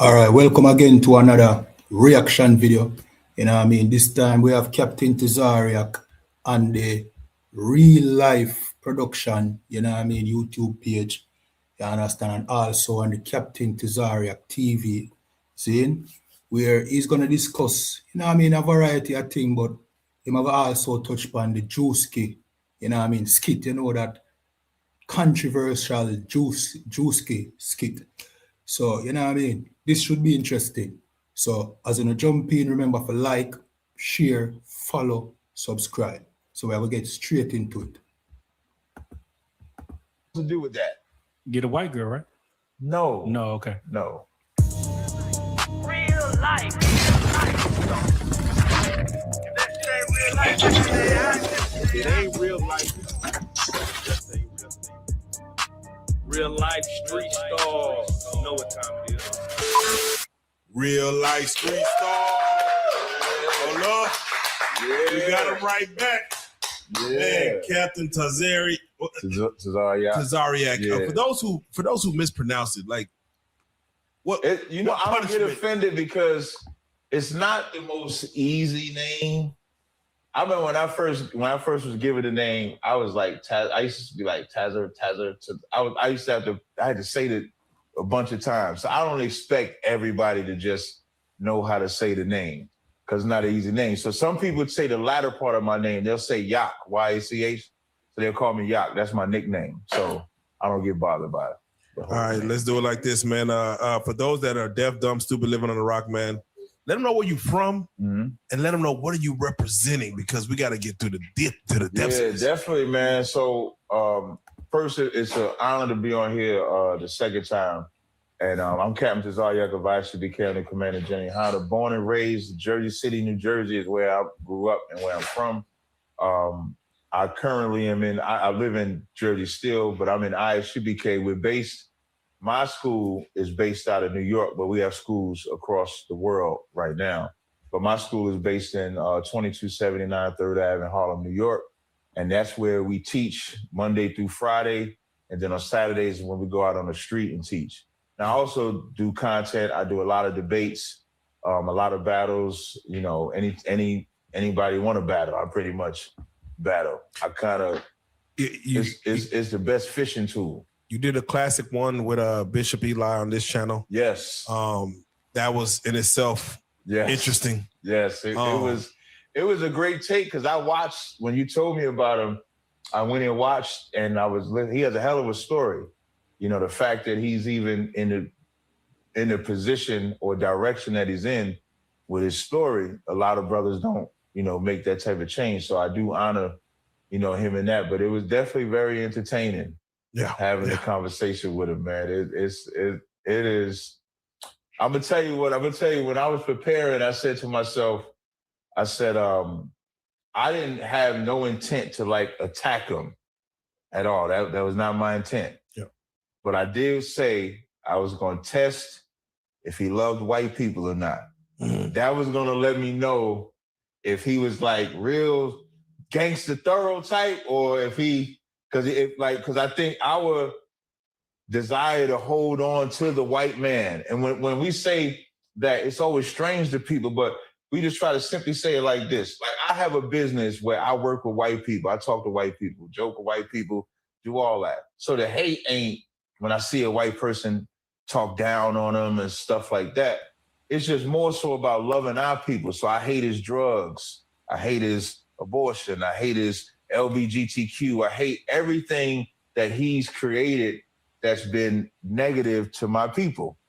All right, welcome again to another reaction video. You know what I mean? This time we have Captain Tazaryach on the real life production, you know what I mean, YouTube page. You understand? And also on the Captain Tazaryach TV, seeing where he's gonna discuss, you know what I mean, a variety of things, but he might also touch upon the Druski, you know what I mean, skit, you know that controversial Druski skit. So, you know what I mean? This should be interesting. So, as in a jump in, remember to like, share, follow, subscribe. So, we will get straight into it. To do with that? Get a white girl, right? No. No, okay. No. Real life. It ain't real life. Real life street stars. You know what time it is. Real life street star. Hold up. Yeah. We got him right back. Yeah. Man, Captain Tazaryach. Tazaryach. Yeah. For those who mispronounce it, like what I don't get punishment? offended because it's not the most easy name. I remember when I first was given the name, I was like, I used to be like Tazar. I had to say it a bunch of times. So I don't expect everybody to just know how to say the name because it's not an easy name. So some people would say the latter part of my name. They'll say Yak, Y-A-C-H. So they'll call me Yak. That's my nickname. So I don't get bothered by it. All right, let's do it like this, man. For those that are deaf, dumb, stupid, living on the rock, man, let them know where you from and let them know what are you representing because we got to get to the depths. Yeah, definitely, man. So first, it's an honor to be on here the second time. And I'm Captain Tazaryach of ICB County Commander Jenny Honda. Born and raised Jersey City, New Jersey is where I grew up and where I'm from. I currently am I live in Jersey still, but I'm in ICBK. My school is based out of New York, but we have schools across the world right now. But my school is based in 2279 3rd Ave in Harlem, New York. And that's where we teach Monday through Friday. And then on Saturdays when we go out on the street and teach. Now I also do content. I do a lot of debates, a lot of battles. You know, anybody want to battle, I pretty much battle. I kind of, it's the best fishing tool. You did a classic one with Bishop Eli on this channel. Yes. That was in itself interesting. Yes, it was a great take because I watched when you told me about him. I went and watched, and he has a hell of a story. You know, the fact that he's even in the position or direction that he's in with his story. A lot of brothers don't, make that type of change. So I do honor, him in that. But it was definitely very entertaining. Yeah, having a conversation with him, man. It is. I'm gonna tell you what. When I was preparing, I said to myself, I didn't have no intent to attack him at all. That was not my intent. Yeah. But I did say I was gonna test if he loved white people or not. That was gonna let me know if he was real gangster thorough type or if he. Because I think our desire to hold on to the white man, and when we say that, it's always strange to people, but we just try to simply say it like this. I have a business where I work with white people. I talk to white people, joke with white people, do all that. So the hate ain't when I see a white person talk down on them and stuff like that. It's just more so about loving our people. So I hate his drugs. I hate his abortion. I hate his LGBTQ. I hate everything that he's created that's been negative to my people.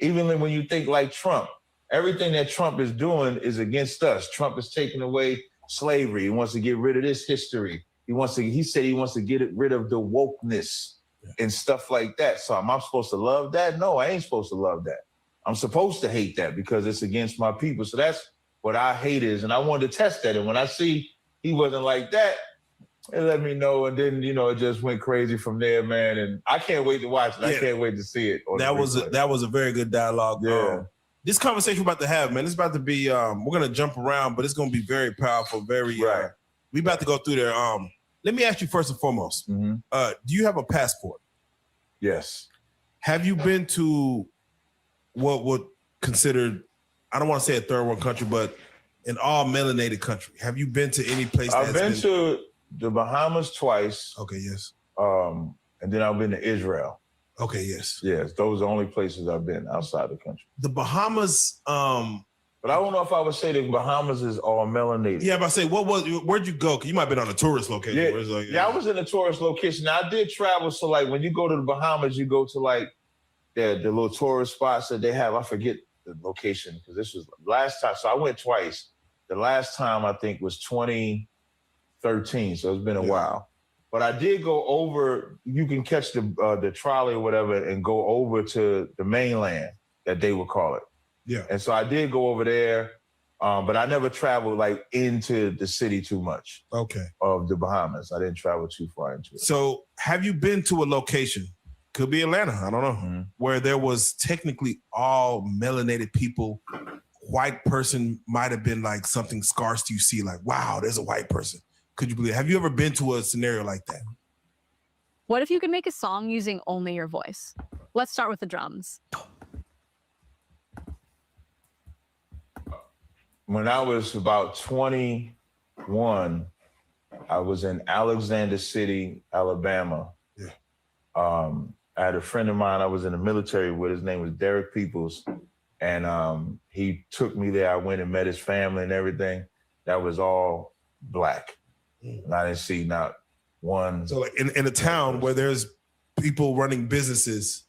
Even when you think like Trump, everything that Trump is doing is against us. Trump is taking away slavery. He wants to get rid of this history. He said he wants to get rid of the wokeness and stuff like that. So am I supposed to love that? No, I ain't supposed to love that. I'm supposed to hate that because it's against my people. So that's what I hate is. And I wanted to test that. And when I see he wasn't like that, it let me know, and then it just went crazy from there, man. And I can't wait to watch it. Yeah. I can't wait to see it. That was a very good dialogue. Yeah. This conversation we're about to have, man, it's about to be. We're gonna jump around, but it's gonna be very powerful. Very. Right. We about to go through there. Let me ask you first and foremost. Do you have a passport? Yes. Have you been to what considered, I don't want to say a third world country, but an all melanated country. Have you been to any place? I've been to the Bahamas twice. Okay, yes. And then I've been to Israel. Okay, yes. Yes, those are the only places I've been outside the country. The Bahamas, but I don't know if I would say the Bahamas is all melanated. Yeah, but I say, where'd you go? 'Cause you might have been on a tourist location. Yeah, where it's like, I was in a tourist location. Now, I did travel, so like when you go to the Bahamas, you go to like the little tourist spots that they have. I forget the location because this was last time. So I went twice. The last time I think was 2013, so it's been a while. But I did go over. You can catch the trolley or whatever and go over to the mainland, that they would call it. Yeah. And so I did go over there, but I never traveled like into the city too much. Okay. Of the Bahamas, I didn't travel too far into it. So have you been to a location? Could be Atlanta, I don't know, where there was technically all melanated people. White person might have been like something scarce you see, like, wow, there's a white person. Could you believe? Have you ever been to a scenario like that? What if you could make a song using only your voice? Let's start with the drums. When I was about 21, I was in Alexander City, Alabama. Yeah. I had a friend of mine I was in the military with. His name was Derek Peoples. And he took me there. I went and met his family and everything. That was all black. And I didn't see not one. So like in a town where there's people running businesses,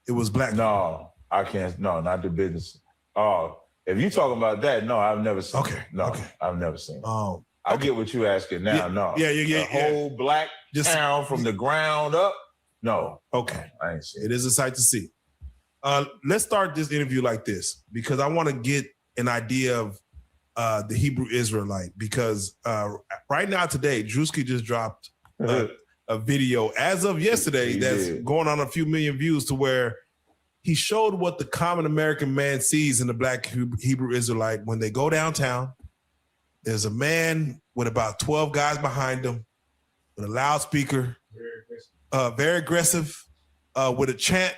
it was black. No, I can't. No, not the business. Oh, if you're talking about that, no, I've never seen it. No, I've never seen it. Oh, I get what you're asking now. No. Yeah. The whole black town from the ground up. No. Okay. I ain't seen it. It is a sight to see. Let's start this interview like this because I want to get an idea of the Hebrew Israelite because right now today, Druski just dropped a video as of yesterday that's going on a few million views to where he showed what the common American man sees in the black Hebrew Israelite when they go downtown. There's a man with about 12 guys behind him with a loudspeaker, very aggressive, with a chant,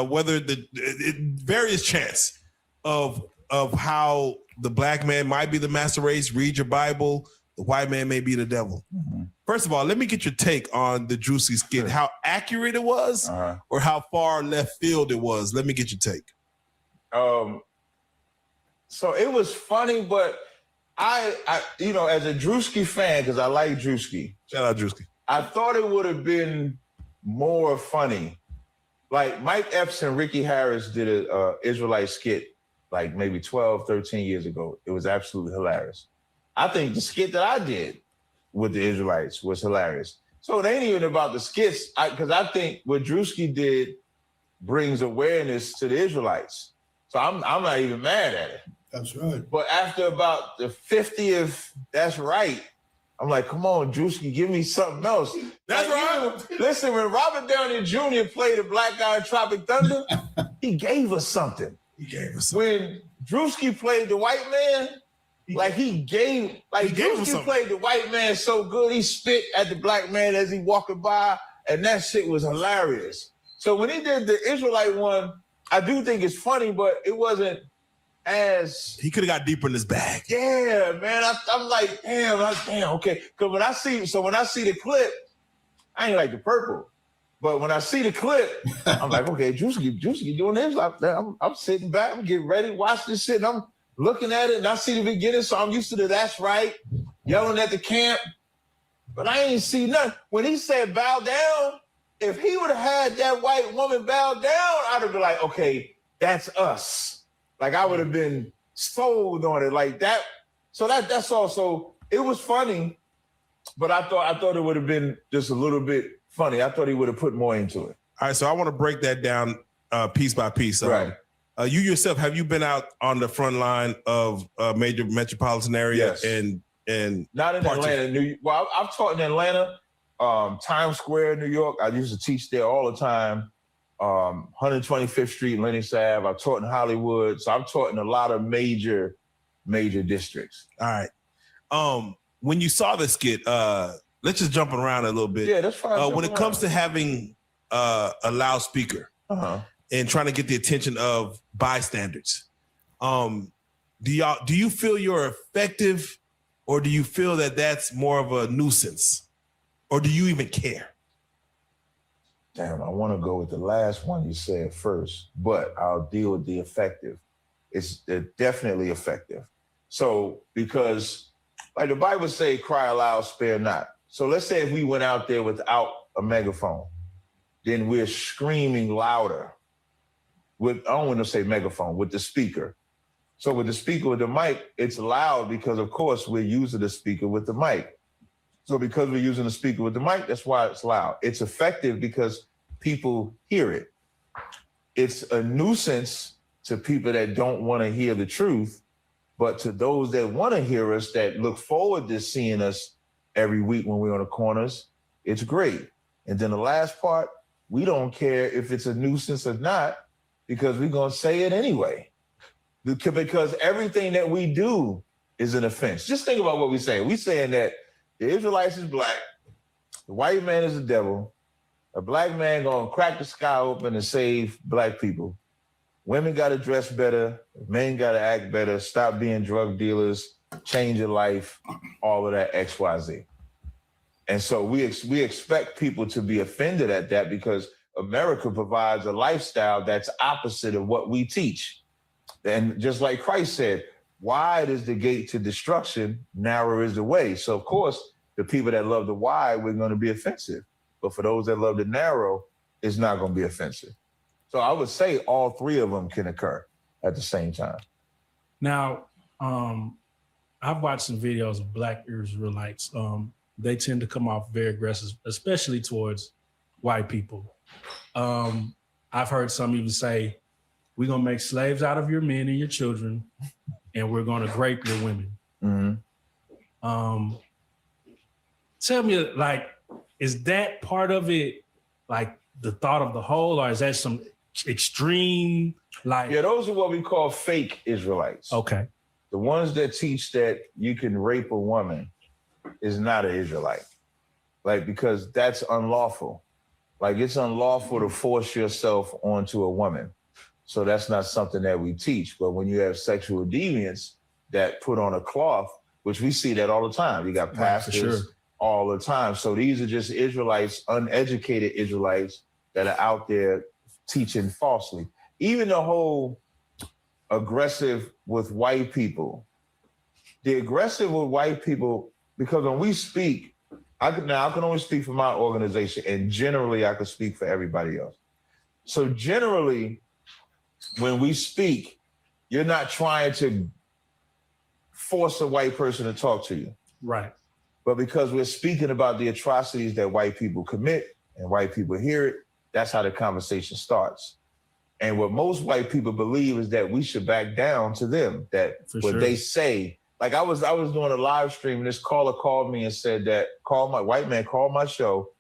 whether various chants of how the black man might be the master race, read your Bible, the white man may be the devil. Mm-hmm. First of all, let me get your take on the Druski Skit, how accurate it was or how far left field it was. Let me get your take. So it was funny, but I as a Druski fan, because I like Druski. Shout out Druski. I thought it would have been more funny. Like Mike Epps and Ricky Harris did a Israelite skit like maybe 12, 13 years ago. It was absolutely hilarious. I think the skit that I did with the Israelites was hilarious. So it ain't even about the skits, because I think what Druski did brings awareness to the Israelites. So I'm not even mad at it. That's right. But after about the 50th, that's right. I'm like, come on, Druski, give me something else. That's right. Listen, when Robert Downey Jr. played the black guy in Tropic Thunder, he gave us something. When Druski played the white man, Druski played the white man so good, he spit at the black man as he walking by, and that shit was hilarious. So when he did the Israelite one, I do think it's funny, but it wasn't as... He could have got deeper in his bag. Yeah, man. I'm like, damn, okay. Because when I see the clip, I ain't like the purple. But when I see the clip, I'm like, okay, Druski doing this. I'm sitting back, I'm getting ready, watch this shit, and I'm looking at it, and I see the beginning, so I'm used to the that's right, yelling at the camp. But I ain't see nothing. When he said bow down, if he would have had that white woman bow down, I'd have been like, okay, that's us. Like I would have been sold on it like that. So that's also, it was funny, but I thought it would have been just a little bit funny. I thought he would have put more into it. All right, so I want to break that down piece by piece. Right. You yourself, have you been out on the front line of major metropolitan area? Yes. And not in Atlanta. Well, I've taught in Atlanta, Times Square, New York. I used to teach there all the time. 125th Street, Lenox Ave. I've taught in Hollywood. So I've taught in a lot of major districts. All right. When you saw the skit, let's just jump around a little bit. Yeah, that's fine. When it comes to having a loudspeaker, and trying to get the attention of bystanders. Do you feel you're effective, or do you feel that that's more of a nuisance, or do you even care? Damn, I want to go with the last one you said first, but I'll deal with the effective. It's definitely effective. So because like the Bible say, cry aloud, spare not. So let's say if we went out there without a megaphone, then we're screaming louder with, I don't want to say megaphone, with the speaker. So with the speaker with the mic, it's loud because of course we're using the speaker with the mic. So because we're using the speaker with the mic, that's why it's loud. It's effective because people hear it. It's a nuisance to people that don't want to hear the truth, but to those that want to hear us, that look forward to seeing us every week when we're on the corners, it's great. And then the last part, we don't care if it's a nuisance or not, because we're going to say it anyway. Because everything that we do is an offense. Just think about what we're saying. We're saying that the Israelites is black, the white man is the devil, a black man gonna crack the sky open and save black people. Women gotta dress better, men gotta act better, stop being drug dealers, change your life, all of that XYZ. And so we expect people to be offended at that because America provides a lifestyle that's opposite of what we teach. And just like Christ said, wide is the gate to destruction, narrow is the way. So of course, the people that love the wide, we're going to be offensive. But for those that love the narrow, it's not going to be offensive. So I would say all three of them can occur at the same time. Now, I've watched some videos of Black Israelites. They tend to come off very aggressive, especially towards white people. I've heard some even say, we're going to make slaves out of your men and your children, and we're going to rape your women. Mm-hmm. Tell me, like, is that part of it, like the thought of the whole, or is that some extreme, like? Yeah, those are what we call fake Israelites. Okay. The ones that teach that you can rape a woman is not an Israelite. Like, because that's unlawful. Like, it's unlawful to force yourself onto a woman. So that's not something that we teach. But when you have sexual deviants that put on a cloth, which we see that all the time. You got pastors all the time. So these are just Israelites, uneducated Israelites that are out there teaching falsely. Even the whole aggressive with white people, the aggressive with white people, because when we speak, I can only speak for my organization, and generally I can speak for everybody else. So generally, when we speak, you're not trying to force a white person to talk to you. Right. But because we're speaking about the atrocities that white people commit and white people hear it, that's how the conversation starts. And what most white people believe is that we should back down to them, that they say, like I was doing a live stream and this caller called me and said that, white man called my show,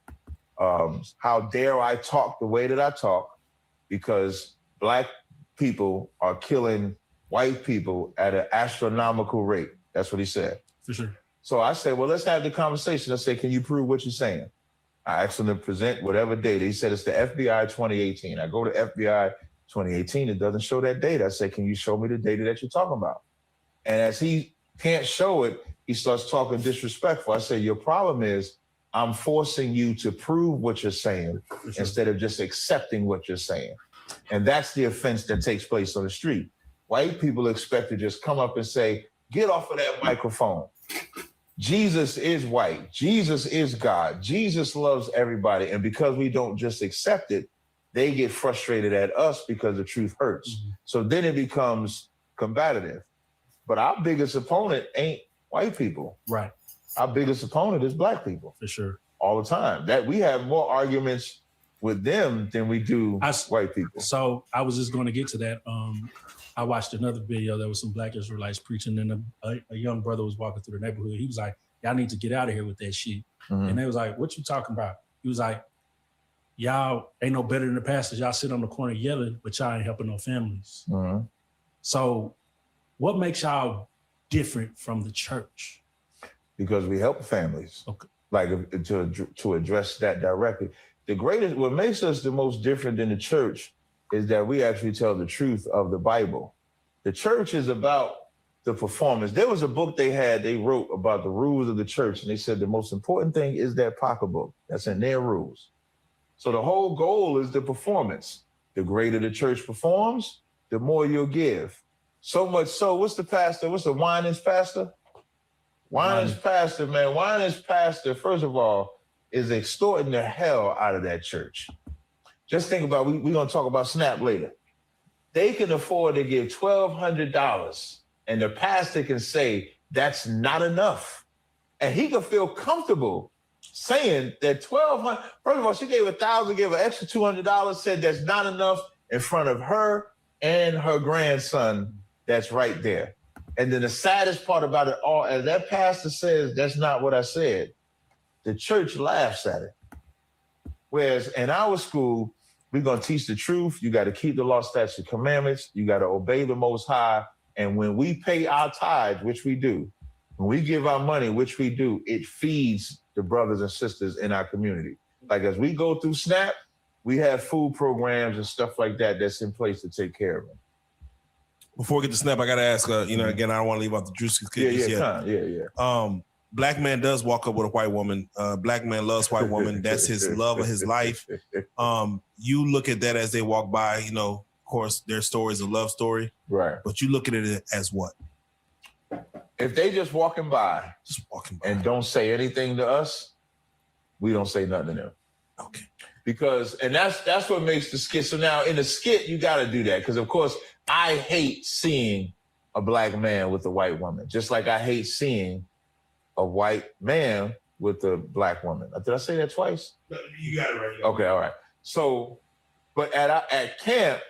how dare I talk the way that I talk, because black people are killing white people at an astronomical rate. That's what he said. For sure. So I said, well, let's have the conversation. I said, can you prove what you're saying? I asked him to present whatever data. He said, it's the FBI 2018. I go to FBI 2018. It doesn't show that data. I said, can you show me the data that you're talking about? And as he can't show it, he starts talking disrespectful. I said, your problem is I'm forcing you to prove what you're saying instead of just accepting what you're saying. And that's the offense that takes place on the street. White people expect to just come up and say, get off of that microphone. Jesus is white. Jesus is God. Jesus loves everybody. And because we don't just accept it, they get frustrated at us because the truth hurts. Mm-hmm. So then it becomes combative. But our biggest opponent ain't white people. Right. Our biggest opponent is black people. For sure. All the time. That we have more arguments with them than we do white people. So I was just going to get to that. I watched another video. There was some Black Israelites preaching, and a young brother was walking through the neighborhood. He was like, y'all need to get out of here with that shit. Mm-hmm. And they was like, what you talking about? He was like, y'all ain't no better than the pastors. Y'all sit on the corner yelling, but y'all ain't helping no families. Mm-hmm. So what makes y'all different from the church? Because we help families. Okay. Like to address that directly. What makes us the most different than the church is that we actually tell the truth of the Bible. The church is about the performance. There was a book they wrote about the rules of the church, and they said the most important thing is that pocketbook. That's in their rules. So the whole goal is the performance. The greater the church performs, the more you'll give. So much so, what's the Winans pastor? Winans pastor, man. Winans pastor, first of all, is extorting the hell out of that church. Just think about, we're going to talk about Snap later. They can afford to give $1,200, and the pastor can say, that's not enough. And he can feel comfortable saying that $1,200, first of all, she gave $1,000, gave an extra $200, said that's not enough in front of her and her grandson that's right there. And then the saddest part about it all, as that pastor says, that's not what I said, the church laughs at it. Whereas in our school, we're going to teach the truth. You got to keep the law, statutes, commandments. You got to obey the Most High. And when we pay our tithes, which we do, when we give our money, which we do, it feeds the brothers and sisters in our community. Like as we go through SNAP, we have food programs and stuff like that that's in place to take care of them. Before we get to SNAP, I got to ask, again, I don't want to leave out the Druski Skit yet. Black man does walk up with a white woman. Black man loves white woman. That's his love of his life. You look at that as they walk by, of course, their story is a love story. Right. But you look at it as what? If they just walking by and don't say anything to us, we don't say nothing to them. Okay. Because, and that's what makes the skit. So now in the skit, you got to do that. Because, of course, I hate seeing a black man with a white woman, just like I hate seeing a white man with a black woman. Did I say that twice? You got it right here. Okay, all right. So, but at camp,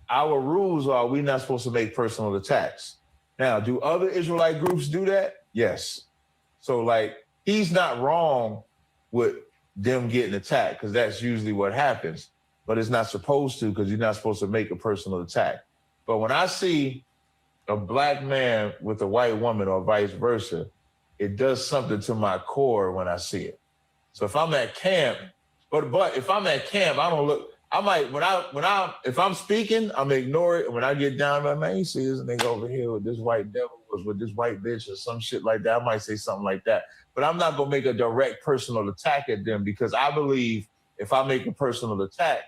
our rules are we're not supposed to make personal attacks. Now, do other Israelite groups do that? Yes. So, like, he's not wrong with them getting attacked because that's usually what happens. But it's not supposed to because you're not supposed to make a personal attack. But when I see a black man with a white woman or vice versa, it does something to my core when I see it. So if I'm at camp, but if I'm at camp, I don't look. I might if I'm speaking, I'm ignore it. When I get down, I'm like, man, you see this nigga over here with this white devil was with this white bitch or some shit like that. I might say something like that, but I'm not gonna make a direct personal attack at them because I believe if I make a personal attack,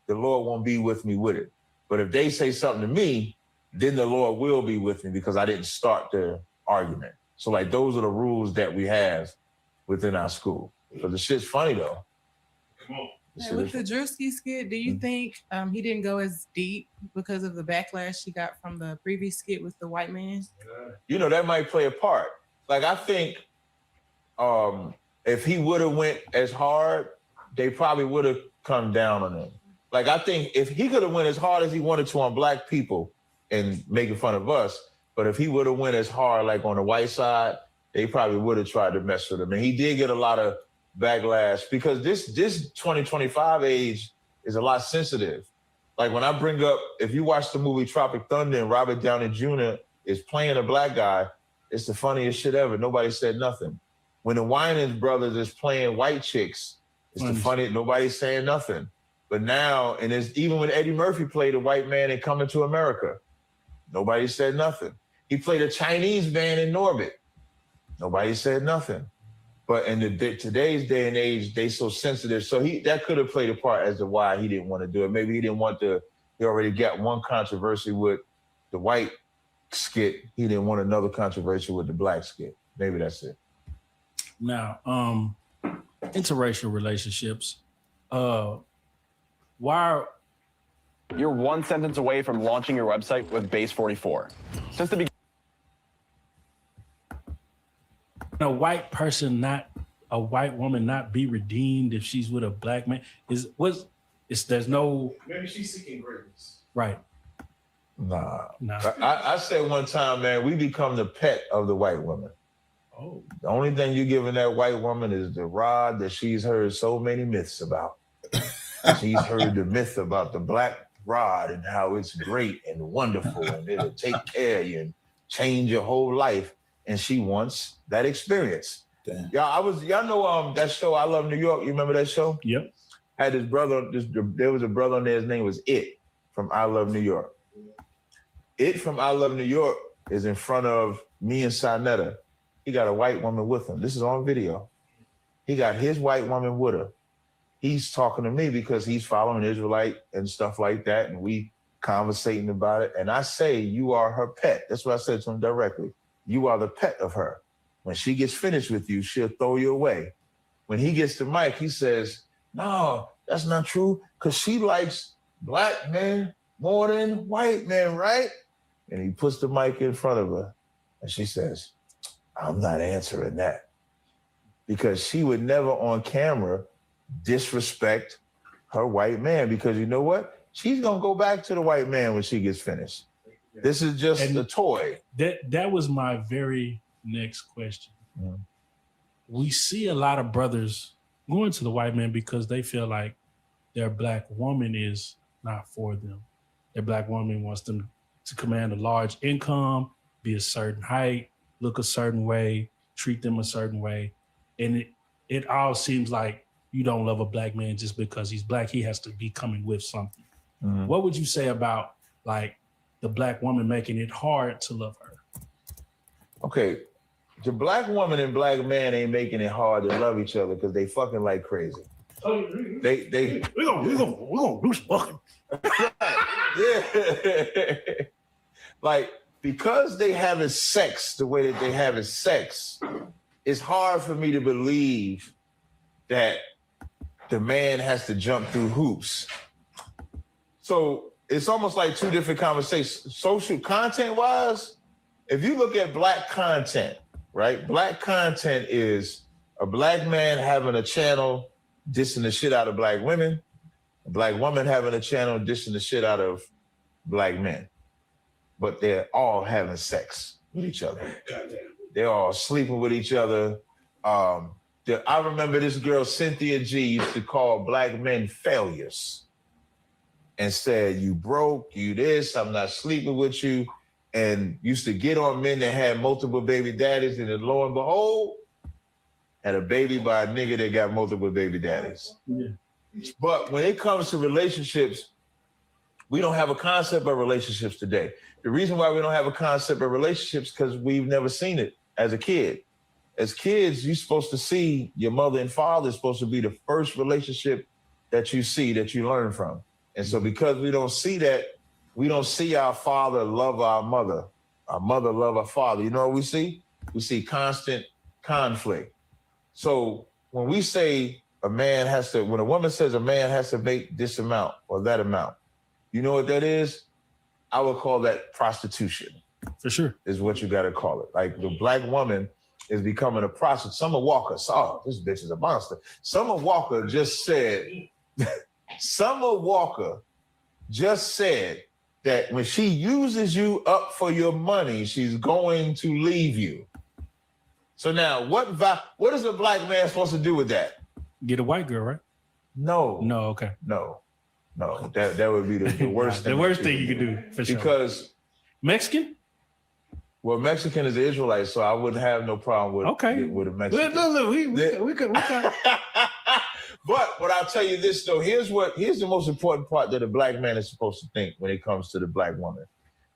the Lord won't be with me with it. But if they say something to me, then the Lord will be with me because I didn't start the argument. So like those are the rules that we have within our school. But the shit's funny though. Come on. Hey, with the Druski skit, do you think he didn't go as deep because of the backlash he got from the previous skit with the white man? That might play a part. Like I think if he would have went as hard, they probably would have come down on him. Like I think if he could have went as hard as he wanted to on black people and making fun of us, but if he would have went as hard like on the white side, they probably would have tried to mess with him. And he did get a lot of backlash because this 2025 age is a lot sensitive. Like when I bring up, if you watch the movie Tropic Thunder and Robert Downey Jr. is playing a black guy, it's the funniest shit ever. Nobody said nothing. When the Winans brothers is playing white chicks, it's the funniest, nobody's saying nothing. But now, and it's even when Eddie Murphy played a white man in Coming to America, nobody said nothing. He played a Chinese man in Norbit. Nobody said nothing. But in today's day and age, they so sensitive. So that could have played a part as to why he didn't want to do it. Maybe he didn't want he already got one controversy with the white skit. He didn't want another controversy with the black skit. Maybe that's it. Now, interracial relationships, why You're one sentence away from launching your website with Base 44. Since the beginning, a white person, not a white woman, not be redeemed if she's with a black man? There's no. Maybe she's seeking greatness. Right. Nah. I said one time, man, we become the pet of the white woman. Oh. The only thing you're giving that white woman is the rod that she's heard so many myths about. She's heard the myth about the black rod and how it's great and wonderful and it'll take care of you and change your whole life. And she wants that experience. Damn. Y'all know that show, I Love New York. You remember that show? Yep. Had this brother, there was a brother on there, his name was It from I Love New York. It from I Love New York is in front of me and Sinetta. He got a white woman with him. This is on video. He got his white woman with her. He's talking to me because he's following Israelite and stuff like that, and we conversating about it. And I say, you are her pet. That's what I said to him directly. You are the pet of her. When she gets finished with you, she'll throw you away. When he gets the mic, he says, no, that's not true, because she likes black men more than white men, right? And he puts the mic in front of her, and she says, I'm not answering that. Because she would never on camera disrespect her white man, because you know what? She's going to go back to the white man when she gets finished. This is just a toy. That was my very next question. Mm. We see a lot of brothers going to the white man because they feel like their black woman is not for them. Their black woman wants them to command a large income, be a certain height, look a certain way, treat them a certain way. And it all seems like you don't love a black man just because he's black. He has to be coming with something. Mm-hmm. What would you say about like the black woman making it hard to love her? Okay, the black woman and black man ain't making it hard to love each other because they fucking like crazy. We're gonna do some fucking. Yeah. Like, because they having sex the way that they having sex, it's hard for me to believe that the man has to jump through hoops. So it's almost like two different conversations. Social content wise, if you look at black content, right? Black content is a black man having a channel dissing the shit out of black women, a black woman having a channel dissing the shit out of black men. But they're all having sex with each other. They're all sleeping with each other. I remember this girl, Cynthia G, used to call black men failures and said, you broke, you this, I'm not sleeping with you, and used to get on men that had multiple baby daddies, and then lo and behold, had a baby by a nigga that got multiple baby daddies. Yeah. But when it comes to relationships, we don't have a concept of relationships today. The reason why we don't have a concept of relationships because we've never seen it as a kid. As kids, you're supposed to see your mother and father is supposed to be the first relationship that you see, that you learn from. And so because we don't see that, we don't see our father love our mother love our father. You know what we see? We see constant conflict. So when we say when a woman says a man has to make this amount or that amount, you know what that is? I would call that prostitution. For sure. Is what you got to call it. Like the black woman is becoming a prostitute. Summer Walker, this bitch is a monster. Summer Walker just said that when she uses you up for your money, she's going to leave you. So now, what is a black man supposed to do with that? Get a white girl, right? No. No, okay. No, that would be the worst thing. The worst thing you could do, for sure. Because Mexican? Well, Mexican is an Israelite, so I wouldn't have no problem with a Mexican. Look, we could. But I'll tell you this though, here's the most important part that a black man is supposed to think when it comes to the black woman,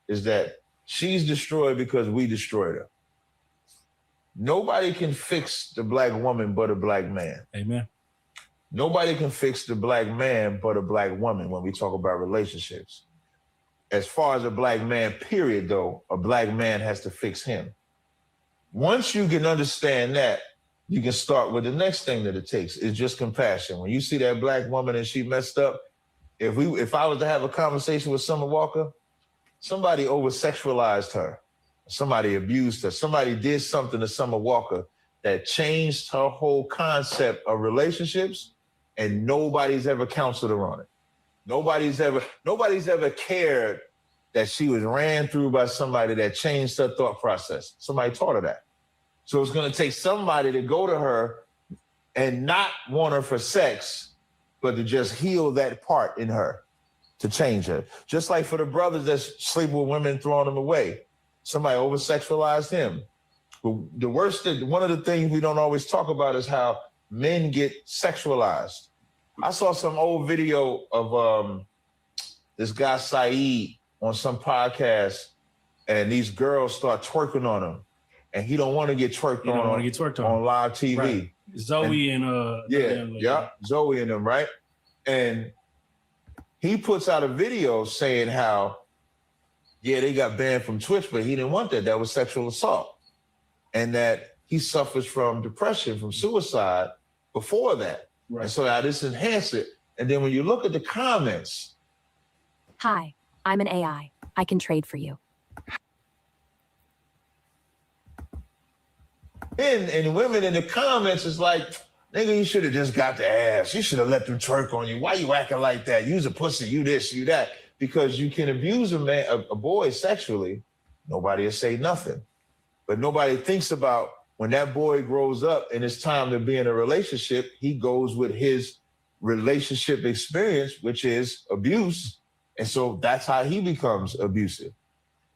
is that she's destroyed because we destroyed her. Nobody can fix the black woman but a black man. Amen. Nobody can fix the black man but a black woman when we talk about relationships. As far as a black man, period, though, a black man has to fix him. Once you can understand that, you can start with the next thing that it takes. It's just compassion. When you see that black woman and she messed up, if I was to have a conversation with Summer Walker, somebody over-sexualized her. Somebody abused her. Somebody did something to Summer Walker that changed her whole concept of relationships, and nobody's ever counseled her on it. Nobody's ever cared that she was ran through by somebody that changed her thought process. Somebody taught her that. So it's going to take somebody to go to her and not want her for sex, but to just heal that part in her, to change her. Just like for the brothers that sleep with women, throwing them away. Somebody over-sexualized him. But one of the things we don't always talk about is how men get sexualized. I saw some old video of this guy Saeed on some podcast, and these girls start twerking on him, and he don't want to get twerked on live TV. Right. Zoe and Zoe and them, right? And he puts out a video saying how, they got banned from Twitch, but he didn't want that. That was sexual assault, and that he suffers from depression, from suicide before that. Right. And so now this enhanced it. And then when you look at the comments, hi, I'm an AI. I can trade for you. And women in the comments is like, nigga, you should have just got the ass. You should have let them twerk on you. Why you acting like that? You's a pussy, you this, you that. Because you can abuse a boy sexually, nobody will say nothing. But nobody thinks about when that boy grows up and it's time to be in a relationship, he goes with his relationship experience, which is abuse. And so that's how he becomes abusive.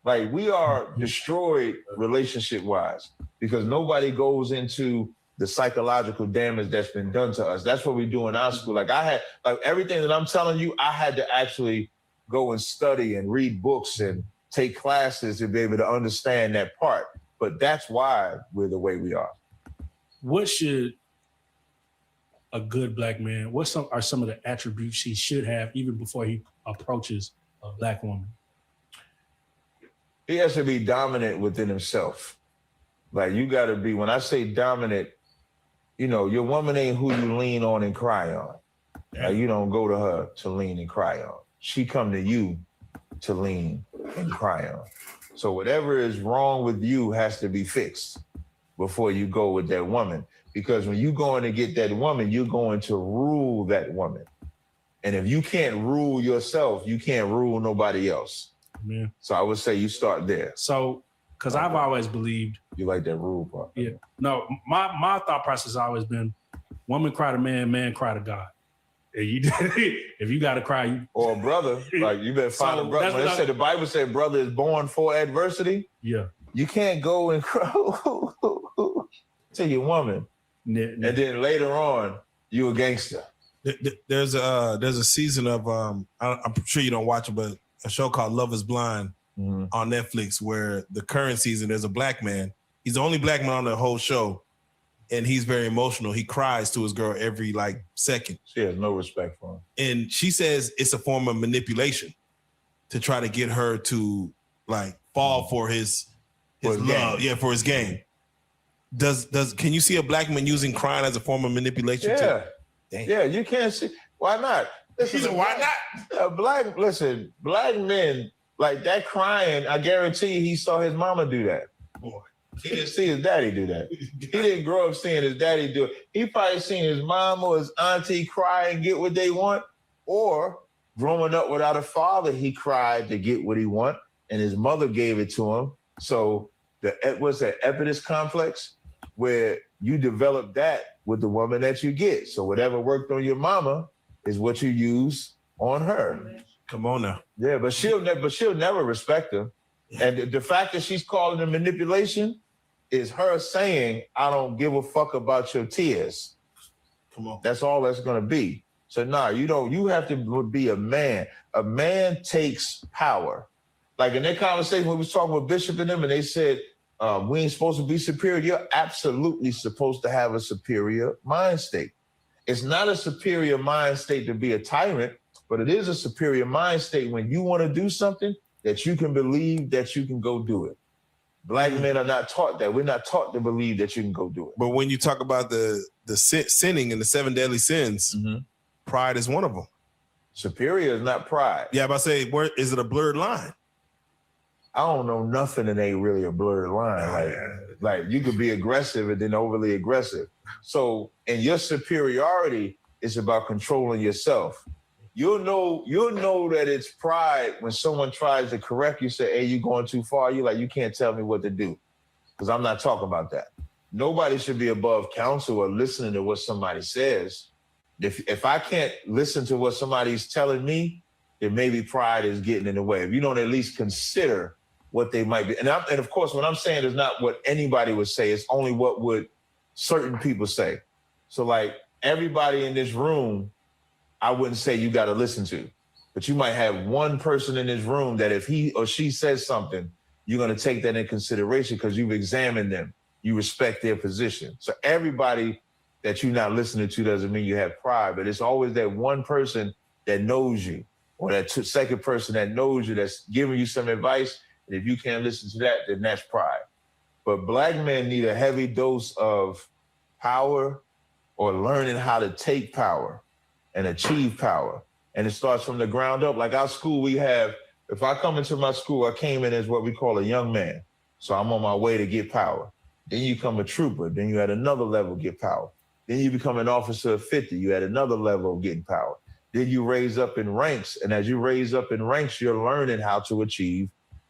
Like, we are destroyed relationship-wise because nobody goes into the psychological damage that's been done to us. That's what we do in our school. Like, everything that I'm telling you, I had to actually go and study and read books and take classes to be able to understand that part. But that's why we're the way we are. What should a good black man, what are some of the attributes he should have even before he approaches a black woman? He has to be dominant within himself. Like, you got to be, when I say dominant, your woman ain't who you lean on and cry on. Like, you don't go to her to lean and cry on. She come to you to lean and cry on. So whatever is wrong with you has to be fixed before you go with that woman. Because when you going to get that woman, you're going to rule that woman. And if you can't rule yourself, you can't rule nobody else. Yeah. So I would say you start there. So, because I've always believed. You like that rule part? Yeah. No, my thought process has always been, woman cry to man, man cry to God. If you got to cry. Or a brother, like you better find a brother. When they say the Bible said brother is born for adversity. Yeah. You can't go and cry to your woman. And then later on, you a gangster. There's a season of, I'm sure you don't watch it, but a show called Love is Blind on Netflix, where the current season, there's a black man. He's the only black man on the whole show. And he's very emotional. He cries to his girl every second. She has no respect for him. And she says it's a form of manipulation to try to get her to fall for his love. Yeah, for his game. Can you see a black man using crying as a form of manipulation? Yeah. Yeah, you can't see. Why not? Listen, why not? Black men, like that crying, I guarantee he saw his mama do that. Boy. He didn't see his daddy do that. He didn't grow up seeing his daddy do it. He probably seen his mom or his auntie cry and get what they want, or growing up without a father, he cried to get what he want, and his mother gave it to him. So what's that Oedipus complex, where you develop that with the woman that you get. So whatever worked on your mama is what you use on her. Come on now. Yeah, but she'll never respect her. And the fact that she's calling it manipulation is her saying, I don't give a fuck about your tears. Come on. That's all that's going to be. So you have to be a man. A man takes power. Like in that conversation, we was talking with Bishop and them, and they said, we ain't supposed to be superior. You're absolutely supposed to have a superior mind state. It's not a superior mind state to be a tyrant, but it is a superior mind state when you want to do something that you can believe that you can go do it. Black men are not taught that. We're not taught to believe that you can go do it. But when you talk about the sinning and the 7 deadly sins, pride is one of them. Superior is not pride. Yeah, but I say, where is it a blurred line? I don't know nothing that ain't really a blurred line. Like you could be aggressive and then overly aggressive. So, and your superiority is about controlling yourself. You'll know that it's pride when someone tries to correct you, say, hey, you're going too far. You're like, you can't tell me what to do, because I'm not talking about that. Nobody should be above counsel or listening to what somebody says. If I can't listen to what somebody's telling me, then maybe pride is getting in the way. If you don't at least consider what they might be. And of course, what I'm saying is not what anybody would say. It's only what would certain people say. So like everybody in this room, I wouldn't say you got to listen to, But you might have one person in this room that if he or she says something, you're going to take that in consideration because you've examined them. You respect their position. So everybody that you're not listening to doesn't mean you have pride, but it's always that one person that knows you or that second person that knows you that's giving you some advice. And if you can't listen to that, then that's pride. But Black men need a heavy dose of power or learning how to take power and achieve power. And it starts from the ground up. Like our school, we have, if I come into my school, I came in as what we call a young man. So I'm on my way to get power. Then you become a trooper. Then you at another level get power. Then you become an officer of 50. You at another level of getting power. Then you raise up in ranks. And as you raise up in ranks, you're learning how to achieve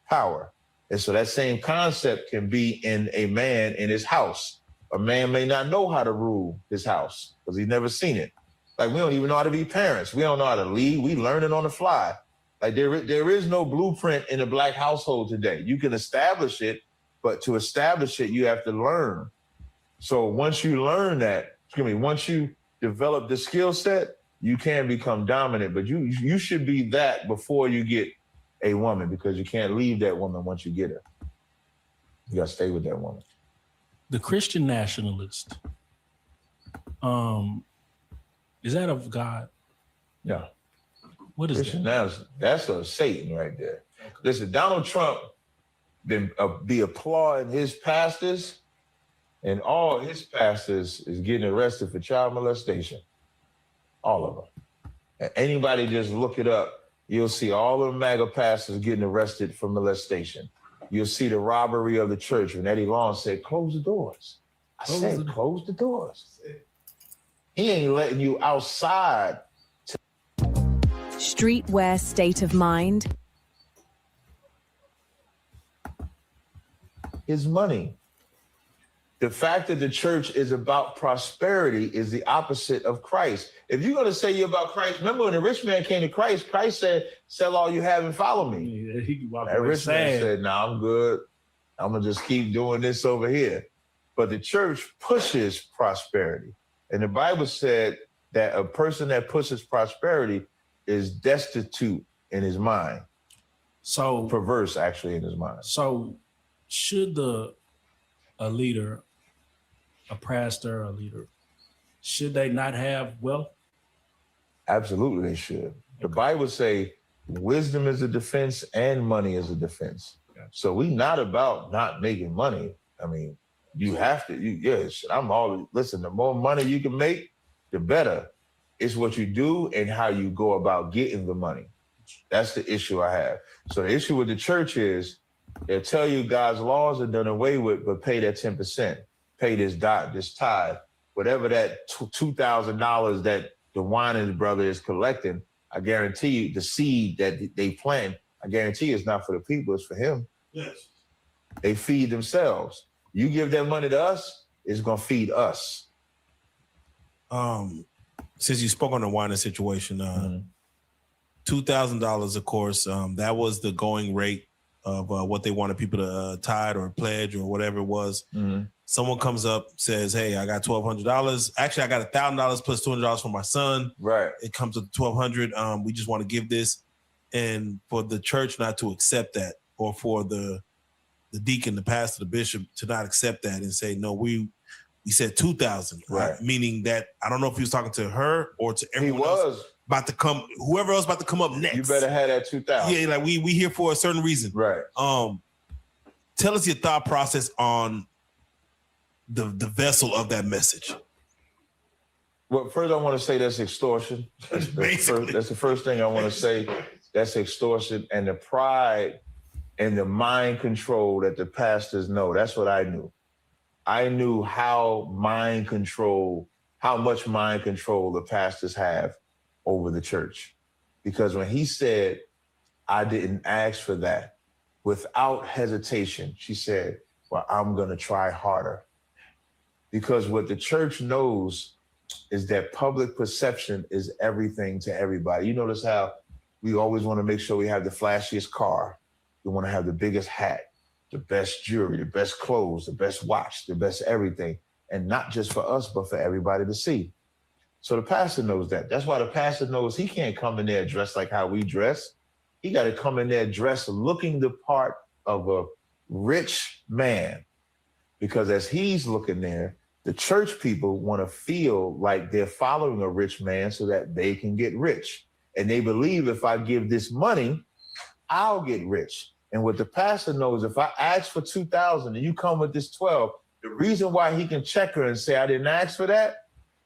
power. And so that same concept can be in a man in his house. A man may not know how to rule his house because he's never seen it. Like, we don't even know how to be parents. We don't know how to lead. We learn it on the fly. Like, there is no blueprint in a Black household today. You can establish it, but to establish it, you have to learn. So once you learn that, once you develop the skill set, you can become dominant, but you should be that before you get a woman, because you can't leave that woman once you get her. You got to stay with that woman. The Christian nationalist, is that of God? Yeah. What is Christian that? That's of Satan right there. Okay. Listen, Donald Trump been be applauding his pastors, and all his pastors is getting arrested for child molestation. All of them. And anybody just look it up, you'll see all of the MAGA pastors getting arrested for molestation. You'll see the robbery of the church when Eddie Long said, close the doors. I said, close the doors. He ain't letting you outside. Streetwear state of mind. His money. The fact that the church is about prosperity is the opposite of Christ. If you're going to say you're about Christ, remember when the rich man came to Christ, Christ said, sell all you have and follow me. Yeah, that rich man said, nah, I'm good. I'm going to just keep doing this over here. But the church pushes prosperity. And the Bible said that a person that pushes prosperity is destitute in his mind. So perverse, actually, in his mind. So should a leader, a pastor, a leader, should they not have wealth? Absolutely, they should. The Bible say wisdom is a defense and money is a defense. Okay. So we not about not making money. I mean, you have to, yes, listen, the more money you can make, the better. It's what you do and how you go about getting the money. That's the issue I have. So the issue with the church is they'll tell you God's laws are done away with, but pay that 10%, pay this tithe, whatever that $2,000 that the Winans brother is collecting. I guarantee you the seed that they plant, I guarantee it's not for the people, it's for him. Yes. They feed themselves. You give that money to us, it's gonna feed us. Since you spoke on the Winan situation, $2,000, of course, that was the going rate of what they wanted people to tithe or pledge or whatever it was. Mm-hmm. Someone comes up, says, hey, I got $1,200. Actually, I got $1,000 plus $200 for my son. Right. It comes to $1,200. We just want to give this. And for the church not to accept that, or for the deacon, the pastor, the bishop to not accept that and say, no, we said 2,000. Right. Meaning that, I don't know if he was talking to her or to everyone else. Whoever else about to come up next. You better have that 2,000. Yeah, like we here for a certain reason. Right. Tell us your thought process on the vessel of that message. Well, first I want to say that's extortion. That's the first thing I want to say. That's extortion, and the pride and the mind control that the pastors know. That's what I knew. I knew how much mind control the pastors have over the church. Because when he said, I didn't ask for that, without hesitation, she said, well, I'm going to try harder. Because what the church knows is that public perception is everything to everybody. You notice how we always want to make sure we have the flashiest car. We want to have the biggest hat, the best jewelry, the best clothes, the best watch, the best everything. And not just for us, but for everybody to see. So the pastor knows that. That's why the pastor knows he can't come in there dressed like how we dress. He got to come in there dressed looking the part of a rich man. Because as he's looking there, the church people want to feel like they're following a rich man so that they can get rich. And they believe if I give this money, I'll get rich. And what the pastor knows, if I ask for 2,000 and you come with this 12, the reason why he can check her and say, I didn't ask for that,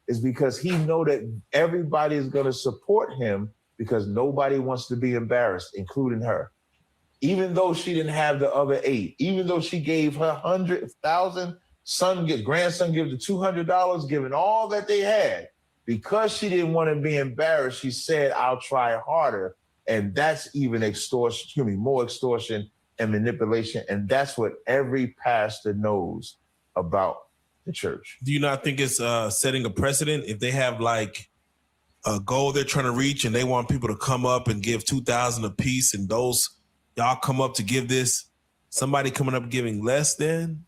is because he know that everybody is going to support him because nobody wants to be embarrassed, including her. Even though she didn't have the other 8, even though she gave her 100,000, grandson gives the $200, giving all that they had, because she didn't want to be embarrassed, she said, I'll try harder. And that's even extortion, more extortion and manipulation. And that's what every pastor knows about the church. Do you not think it's setting a precedent if they have like a goal they're trying to reach and they want people to come up and give 2,000 a piece, and those y'all come up to give this, somebody coming up giving less than,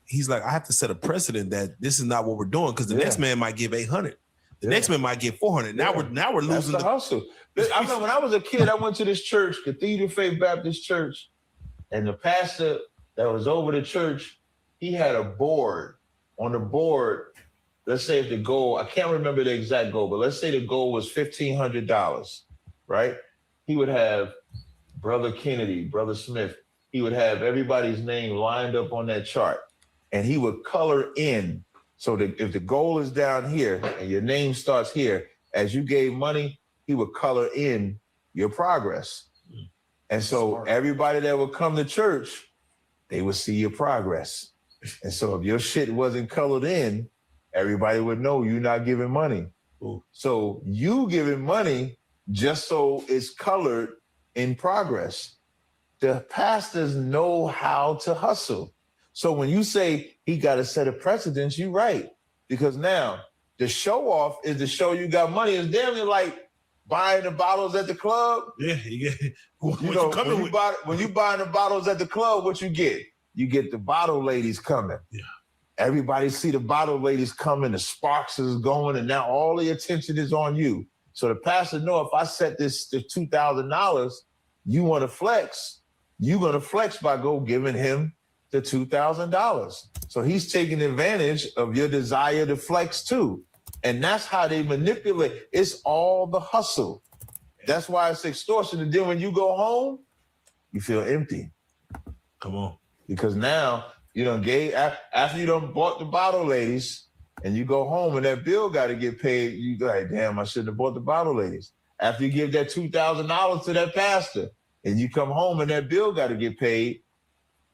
he's like, I have to set a precedent that this is not what we're doing, because the next man might give 800. The next man might give 400. Now we're losing the hustle. I remember when I was a kid, I went to this church, Cathedral Faith Baptist Church, and the pastor that was over the church, he had a board. On the board, let's say if the goal, I can't remember the exact goal, but let's say the goal was $1,500, right? He would have Brother Kennedy, Brother Smith, he would have everybody's name lined up on that chart, and he would color in. So that if the goal is down here and your name starts here, as you gave money, he would color in your progress. And so everybody that would come to church, they would see your progress. And so if your shit wasn't colored in, everybody would know you're not giving money. Ooh. So you giving money just so it's colored in progress. The pastors know how to hustle. So when you say he got to set a precedence, you're right. Because now the show off is to show you got money. It's damn near like buying the bottles at the club. Yeah. When you buying the bottles at the club, what you get? You get the bottle ladies coming. Yeah. Everybody see the bottle ladies coming, the sparks is going, and now all the attention is on you. So the pastor know if I set this $2,000, you want to flex, you're going to flex by giving him the $2,000. So he's taking advantage of your desire to flex too. And that's how they manipulate. It's all the hustle. That's why it's extortion. And then when you go home, you feel empty. Come on. Because now you done gave, after you done bought the bottle ladies and you go home and that bill got to get paid, you go like, damn, I shouldn't have bought the bottle ladies. After you give that $2,000 to that pastor and you come home and that bill got to get paid,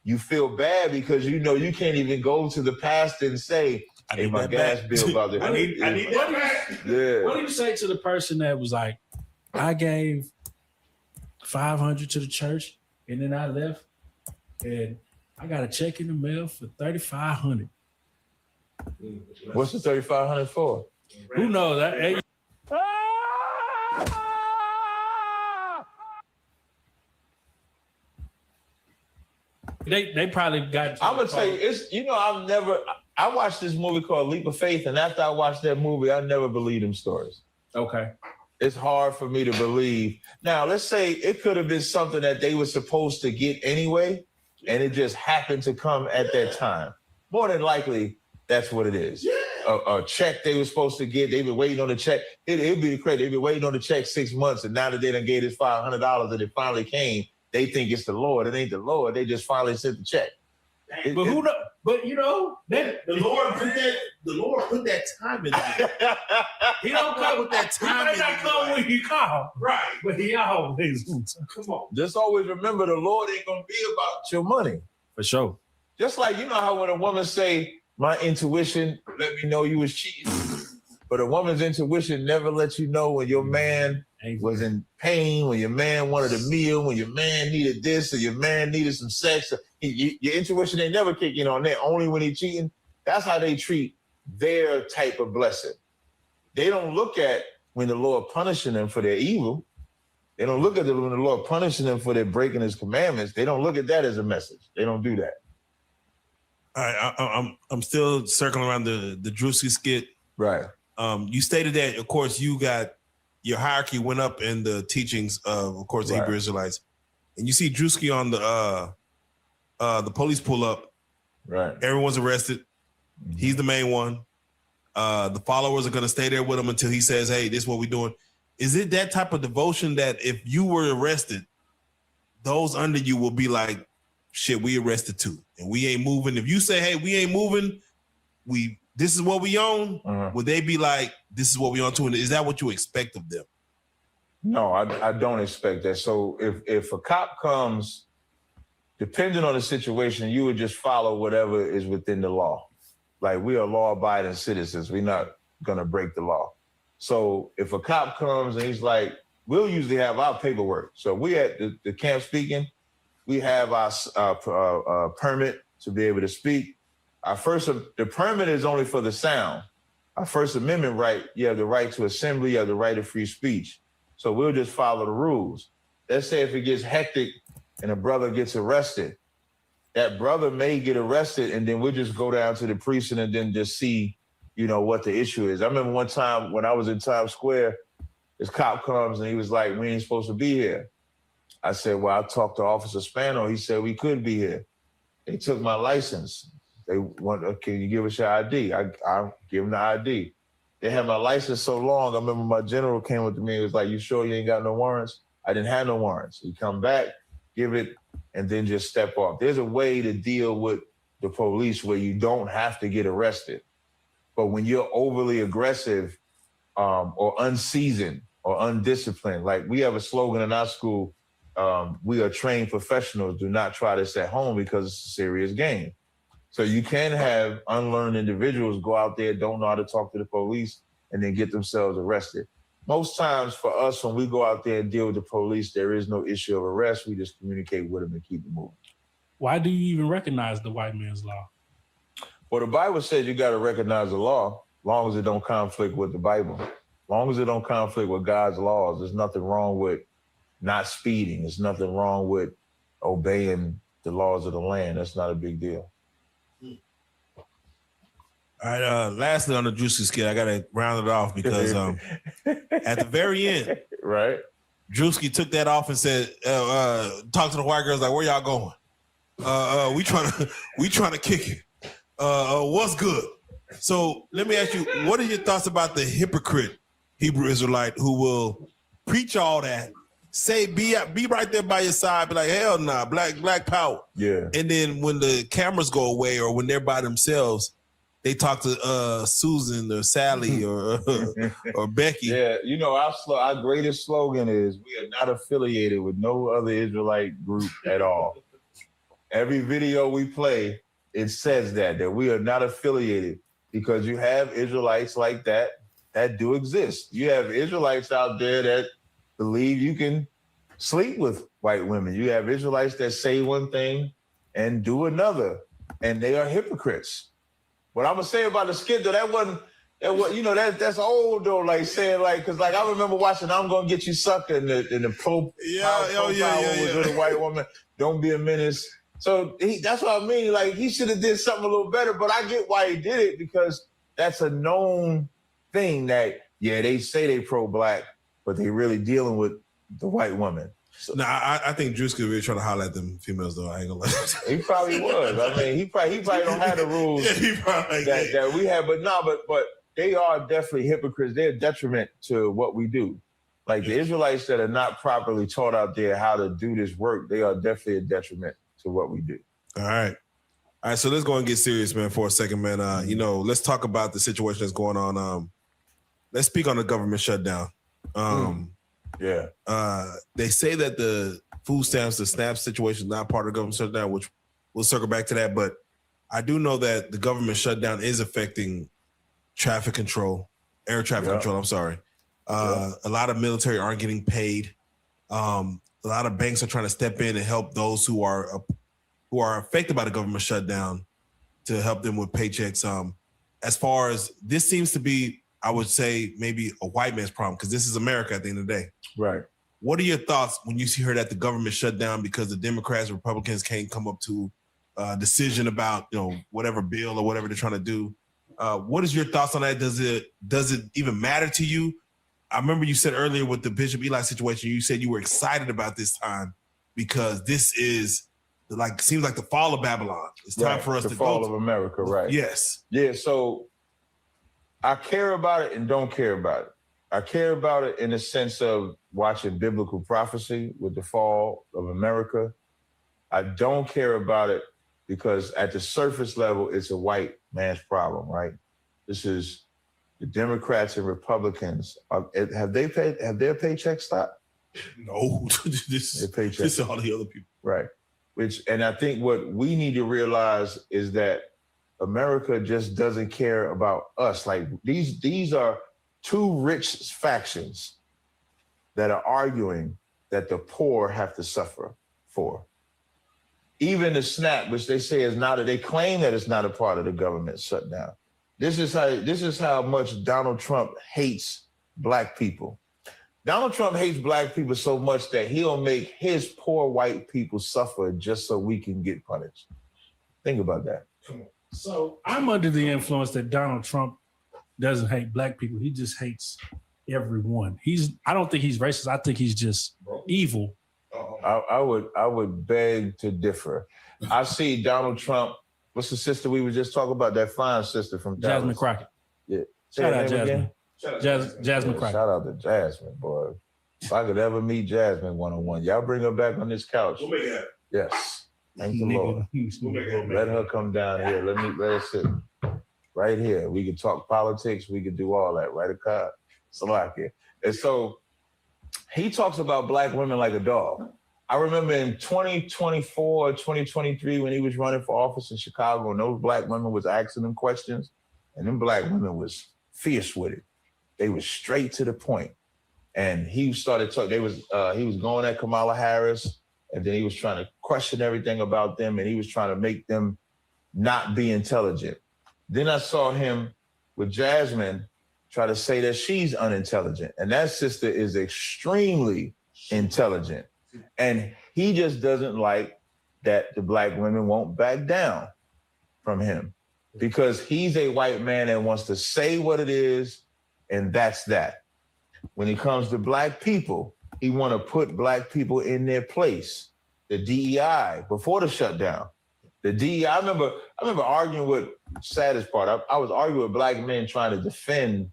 you feel bad because you know you can't even go to the pastor and say, hey, my gas bill about to I need that back. Yeah. What do you say to the person that was like, I gave $500 to the church and then I left and I got a check in the mail for $3,500. What's the $3,500 for? Who knows? They probably got. I'm gonna tell you, I watched this movie called Leap of Faith, and after I watched that movie, I never believed them stories. Okay. It's hard for me to believe. Now, let's say it could have been something that they were supposed to get anyway, and it just happened to come at that time. More than likely, that's what it is. Yeah. A check they were supposed to get, they've been waiting on the check. It'd be crazy. They've been waiting on the check 6 months, and now that they done gave this $500 and it finally came, they think it's the Lord. It ain't the Lord. They just finally sent the check. But who knows? But you know, the Lord put that time in there. He don't come with that time. He might not come when you call, right? But he always come on. Just always remember, the Lord ain't gonna be about your money. For sure. Just like you know how when a woman say, "My intuition let me know you was cheating," but a woman's intuition never lets you know when your man was in pain, when your man wanted a meal, when your man needed this, or your man needed some sex. Your intuition ain't never kicking on that. Only when he cheating. That's how they treat their type of blessing. They don't look at when the Lord punishing them for their evil. They don't look at when the Lord punishing them for their breaking his commandments. They don't look at that as a message. They don't do that. All right, I'm still circling around the Druski skit. Right. You stated that, of course, you got your hierarchy went up in the teachings of course, the Hebrew Israelites, and you see Druski on the police pull up. Right. Everyone's arrested. Mm-hmm. He's the main one. The followers are going to stay there with him until he says, "Hey, this is what we're doing." Is it that type of devotion that if you were arrested, those under you will be like, "Shit, we arrested too, and we ain't moving." If you say, "Hey, we ain't moving," this is what we own. Would they be like, "This is what we own too"? And is that what you expect of them? No, I don't expect that. So if a cop comes, depending on the situation, you would just follow whatever is within the law. Like, we are law-abiding citizens. We're not gonna break the law. So if a cop comes and he's like, we'll usually have our paperwork. So we at the camp speaking, we have our permit to be able to speak. The permit is only for the sound. Our First Amendment right, you have the right to assembly, you have the right of free speech. So we'll just follow the rules. Let's say if it gets hectic and a brother gets arrested, that brother may get arrested, and then we'll just go down to the precinct and then just see, what the issue is. I remember one time when I was in Times Square, this cop comes and he was like, "We ain't supposed to be here." I said, "Well, I talked to Officer Spano. He said we could be here." They took my license. They want, "Can you give us your ID?" I give them the ID. They had my license so long. I remember my general came up to me and was like, "You sure you ain't got no warrants?" I didn't have no warrants. He come back, give it, and then just step off. There's a way to deal with the police where you don't have to get arrested. But when you're overly aggressive or unseasoned or undisciplined, like we have a slogan in our school, we are trained professionals, do not try this at home because it's a serious game. So you can have unlearned individuals go out there, don't know how to talk to the police, and then get themselves arrested. Most times for us, when we go out there and deal with the police, there is no issue of arrest. We just communicate with them and keep it moving. Why do you even recognize the white man's law? Well, the Bible says you got to recognize the law, as long as it don't conflict with the Bible. As long as it don't conflict with God's laws, there's nothing wrong with not speeding. There's nothing wrong with obeying the laws of the land. That's not a big deal. All right. Lastly, on the Druski Skit, I got to round it off because at the very end, right, Druski took that off and said, "Talk to the white girls like, where y'all going? We trying to kick it. What's good?" So let me ask you, what are your thoughts about the hypocrite Hebrew Israelite who will preach all that, say be right there by your side, be like, "Hell nah, black power." Yeah. And then when the cameras go away or when they're by themselves, they talk to Susan or Sally or Becky. Yeah, our greatest slogan is, we are not affiliated with no other Israelite group at all. Every video we play, it says that we are not affiliated, because you have Israelites like that do exist. You have Israelites out there that believe you can sleep with white women. You have Israelites that say one thing and do another, and they are hypocrites. What I'm gonna say about the skit, though, that's old though. Like saying because I remember watching "I'm Gonna Get You Sucker" in the profile was with a white woman. Don't be a menace. So that's what I mean. Like, he should have did something a little better. But I get why he did it, because that's a known thing that they say they pro-black, but they really dealing with the white woman. So, I think Druski really trying to holler at them females, though. I ain't gonna lie. He probably was. I mean, he probably don't have the rules that we have, but they are definitely hypocrites. They're a detriment to what we do. Like the Israelites that are not properly taught out there how to do this work, they are definitely a detriment to what we do. All right. So let's go and get serious, man, for a second, man. Let's talk about the situation that's going on. Let's speak on the government shutdown. They say that the food stamps, the SNAP situation is not part of the government shutdown, which we'll circle back to that. But I do know that the government shutdown is affecting traffic control, air traffic control. I'm sorry. A lot of military aren't getting paid. A lot of banks are trying to step in and help those who are affected by the government shutdown to help them with paychecks. As far as this seems to be, I would say maybe a white man's problem, because this is America at the end of the day. Right. What are your thoughts when you hear that the government shut down because the Democrats, Republicans can't come up to a decision about, whatever bill or whatever they're trying to do? What is your thoughts on that? Does it even matter to you? I remember you said earlier with the Bishop Eli situation, you said you were excited about this time because this is seems like the fall of Babylon. It's time for us to go. The fall of America, right? Yes. Yeah, so I care about it and don't care about it. I care about it in the sense of watching biblical prophecy with the fall of America. I don't care about it because at the surface level, it's a white man's problem, right? This is the Democrats and Republicans. Have their paychecks stopped? No, this is all the other people. Right. And I think what we need to realize is that America just doesn't care about us. Like these are two rich factions that are arguing that the poor have to suffer for. Even the SNAP, which they say is not, they claim that it's not a part of the government shutdown. This is how much Donald Trump hates Black people. Donald Trump hates Black people so much that he'll make his poor white people suffer just so we can get punished. Think about that. So I'm under the influence that Donald Trump doesn't hate Black people. He just hates everyone. I don't think he's racist. I think he's just evil. I would beg to differ. I see Donald Trump. What's the sister we were just talking about? That fine sister from Dallas. Jasmine Crockett. Yeah. Shout out Jasmine. Jasmine Crockett. Shout out to Jasmine, boy. If I could ever meet Jasmine one-on-one, y'all bring her back on this couch. We'll make that. Yes. Thank the Lord. Let her come down here. Let her sit right here. We could talk politics. We could do all that, right, Akad? Salakia. And so he talks about Black women like a dog. I remember in 2024, 2023, when he was running for office in Chicago, and those Black women was asking him questions, and them Black women was fierce with it. They was straight to the point. And he started talking, he was going at Kamala Harris, and then he was trying to question everything about them, and he was trying to make them not be intelligent. Then I saw him with Jasmine try to say that she's unintelligent. And that sister is extremely intelligent. And he just doesn't like that the Black women won't back down from him because he's a white man that wants to say what it is, and that's that. When it comes to Black people, he want to put Black people in their place. The DEI, before the shutdown, the DEI, I remember arguing with, saddest part, I was arguing with Black men trying to defend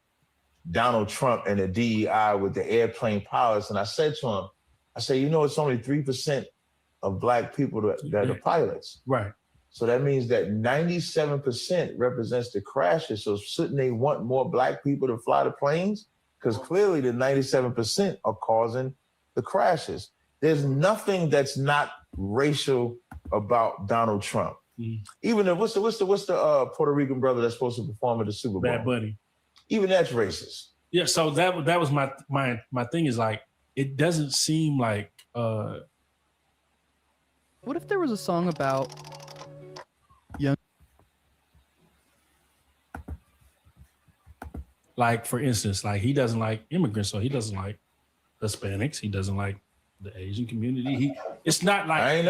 Donald Trump and the DEI with the airplane pilots. And I said to him, it's only 3% of Black people that are pilots. Right. So that means that 97% represents the crashes. So shouldn't they want more Black people to fly the planes? Because clearly the 97% are causing the crashes. There's nothing that's not racial about Donald Trump. Even what's the Puerto Rican brother that's supposed to perform at the Super Bowl? Bad Bunny. Even that's racist. Yeah, so that was my thing is like, it doesn't seem like what if there was a song about young, like, for instance, like he doesn't like immigrants, so he doesn't like Hispanics, he doesn't like the Asian community. It's not like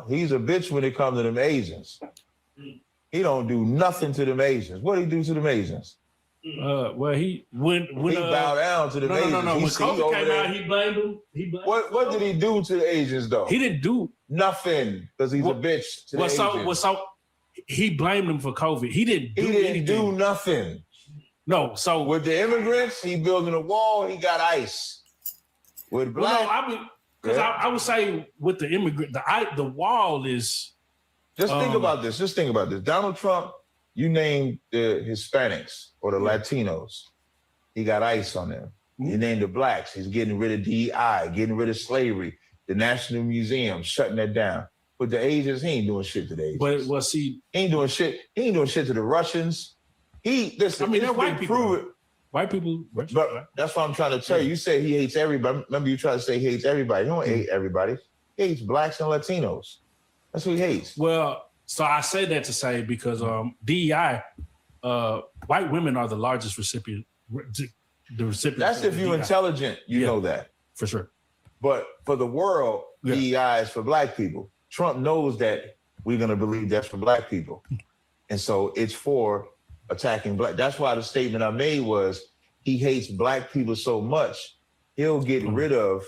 he's a bitch when it comes to them Asians. He don't do nothing to them Asians. What do he do to them Asians? Well, he bow down to the Asians. No. When COVID came out, he blamed him. What did he do to the Asians though? He didn't do nothing because he's a bitch to the Asians. So he blamed him for COVID. He didn't do nothing. No, so with the immigrants, he building a wall. He got ICE. With Black, I would say with the immigrant, the wall is. Just think about this. Donald Trump, you named the Hispanics or the Latinos. He got ICE on them. You named the Blacks. He's getting rid of DEI, getting rid of slavery. The National Museum, shutting that down. But the Asians, he ain't doing shit to the Asians. He ain't doing shit. He ain't doing shit to the Russians. They're white people. White people. But that's what I'm trying to tell you. You say he hates everybody. Remember, you try to say he hates everybody. He don't hate everybody. He hates Blacks and Latinos. That's who he hates. Well, so I say that to say because DEI, white women are the largest recipient. The recipient. That's if you're intelligent, you know that. For sure. But for the world, DEI is for Black people. Trump knows that we're going to believe that's for Black people. And so it's for attacking black. That's why the statement I made was he hates black people so much, he'll get rid of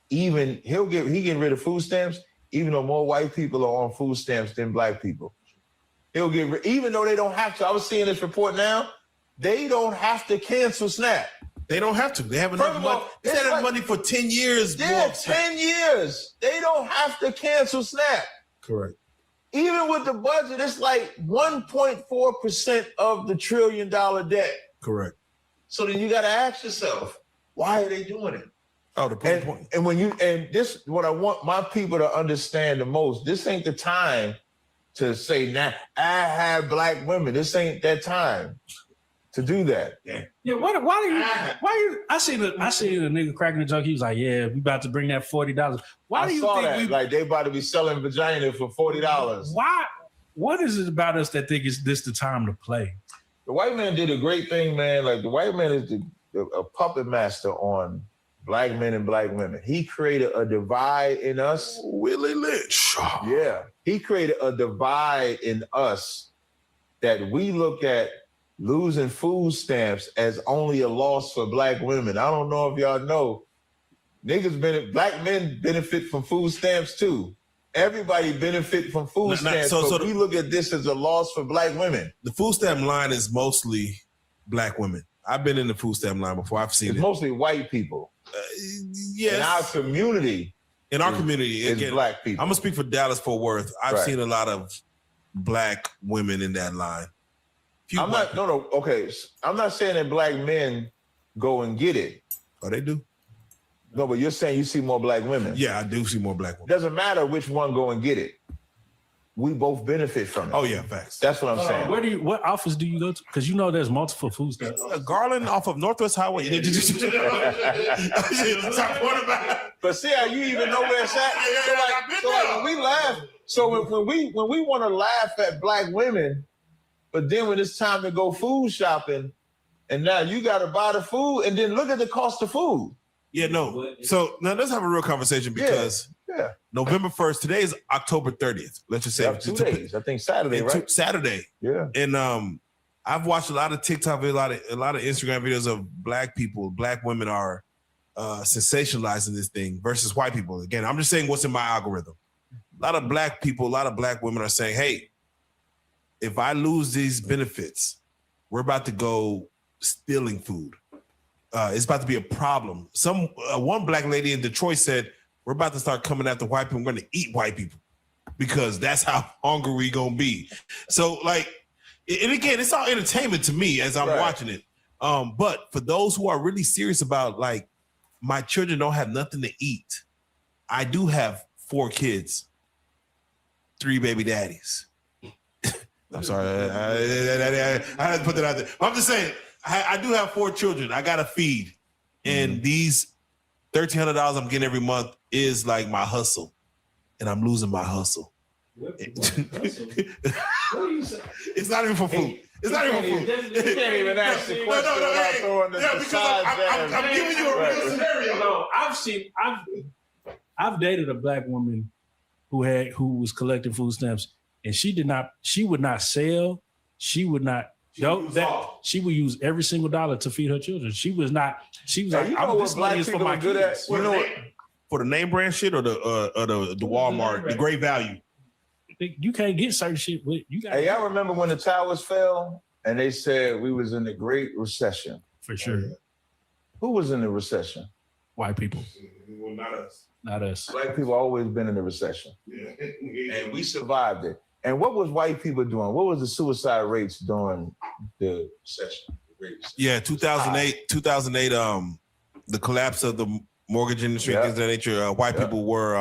he get rid of food stamps, even though more white people are on food stamps than black people. He'll get rid, even though they don't have to. I was seeing this report now. They don't have to cancel SNAP. They don't have to. They have enough money. They had money for 10 years. Yeah, 10 years. They don't have to cancel SNAP. Correct. Even with the budget, it's like 1.4% of the $1 trillion debt. Correct. So then you got to ask yourself, why are they doing it? Oh, the point. And this, what I want my people to understand the most, this ain't the time to say, nah, I have black women. This ain't that time to do that. Yeah, why do you? I seen a nigga cracking a joke. He was like, "Yeah, we about to bring that $40." Why do you think that? Like they about to be selling vagina for $40? Why? What is it about us that think it's this the time to play? The white man did a great thing, man. Like the white man is a puppet master on black men and black women. He created a divide in us. Willie Lynch. Yeah, he created a divide in us that we look at losing food stamps as only a loss for black women. I don't know if y'all know, black men benefit from food stamps too. Everybody benefit from food stamps, but we look at this as a loss for black women. The food stamp line is mostly black women. I've been in the food stamp line before. I've seen it's it. Mostly white people. Yes. In our community. Again, black people. I'm gonna speak for Dallas-Fort Worth. I've seen a lot of black women in that line. Okay. I'm not saying that black men go and get it. Oh, they do? No, but you're saying you see more black women. Yeah, I do see more black women. Doesn't matter which one go and get it. We both benefit from it. Oh yeah, facts. That's what I'm saying. What office do you go to? Because you know there's multiple food stamps. Garland off of Northwest Highway. But see how you even know where it's at? So like when we laugh, so when we want to laugh at black women, but then when it's time to go food shopping, and now you got to buy the food, and then look at the cost of food. Yeah, no. So now let's have a real conversation because November 1st, today is October 30th. Let's just say 2 days. I think Saturday, right? Saturday. Yeah. And I've watched a lot of TikTok, a lot of Instagram videos of black people. Black women are sensationalizing this thing versus white people. Again, I'm just saying what's in my algorithm. A lot of black people, a lot of black women are saying, hey, if I lose these benefits, we're about to go stealing food. It's about to be a problem. One black lady in Detroit said, we're about to start coming after white people. We're going to eat white people because that's how hungry we going to be. So like, and again, it's all entertainment to me as I'm watching it. But for those who are really serious about like, my children don't have nothing to eat. I do have 4 kids, 3 baby daddies. I'm sorry. I had to put that out there. I'm just saying, I do have 4 children. I got to feed. And these $1,300 I'm getting every month is like my hustle. And I'm losing my hustle. It's not even for food. It's not even for food. You can't even ask the question without throwing the because I'm giving you a real scenario. No, I've dated a black woman who was collecting food stamps, and she would not sell. She would not. She would use every single dollar to feed her children. She was like, this money is for my kids. You know what? For the name brand shit or the Walmart, the great value. You can't get certain shit. Hey, I remember when the towers fell and they said we was in the Great Recession. For sure. Who was in the recession? White people. Well, not us. Not us. Black people always been in the recession. Yeah. And we survived it. And what was white people doing? What was the suicide rates during the recession? Yeah, 2008, the collapse of the mortgage industry and things of that nature, white people were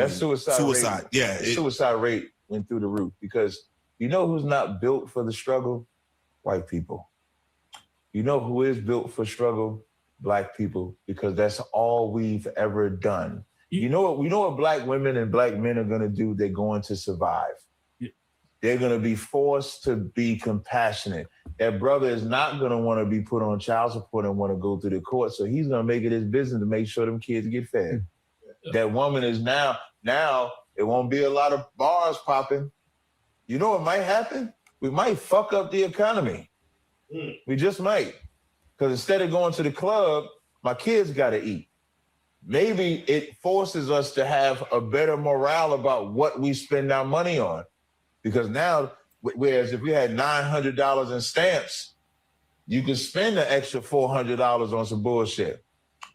suicide. Rate, yeah. The suicide rate went through the roof because you know who's not built for the struggle? White people. You know who is built for struggle? Black people, because that's all we've ever done. You know what black women and black men are gonna do? They're going to survive. They're going to be forced to be compassionate. That brother is not going to want to be put on child support and want to go through the court. So he's going to make it his business to make sure them kids get fed. That woman is now it won't be a lot of bars popping. You know what might happen? We might fuck up the economy. We just might. Because instead of going to the club, my kids got to eat. Maybe it forces us to have a better morale about what we spend our money on. Because now, whereas if you had $900 in stamps, you can spend an extra $400 on some bullshit.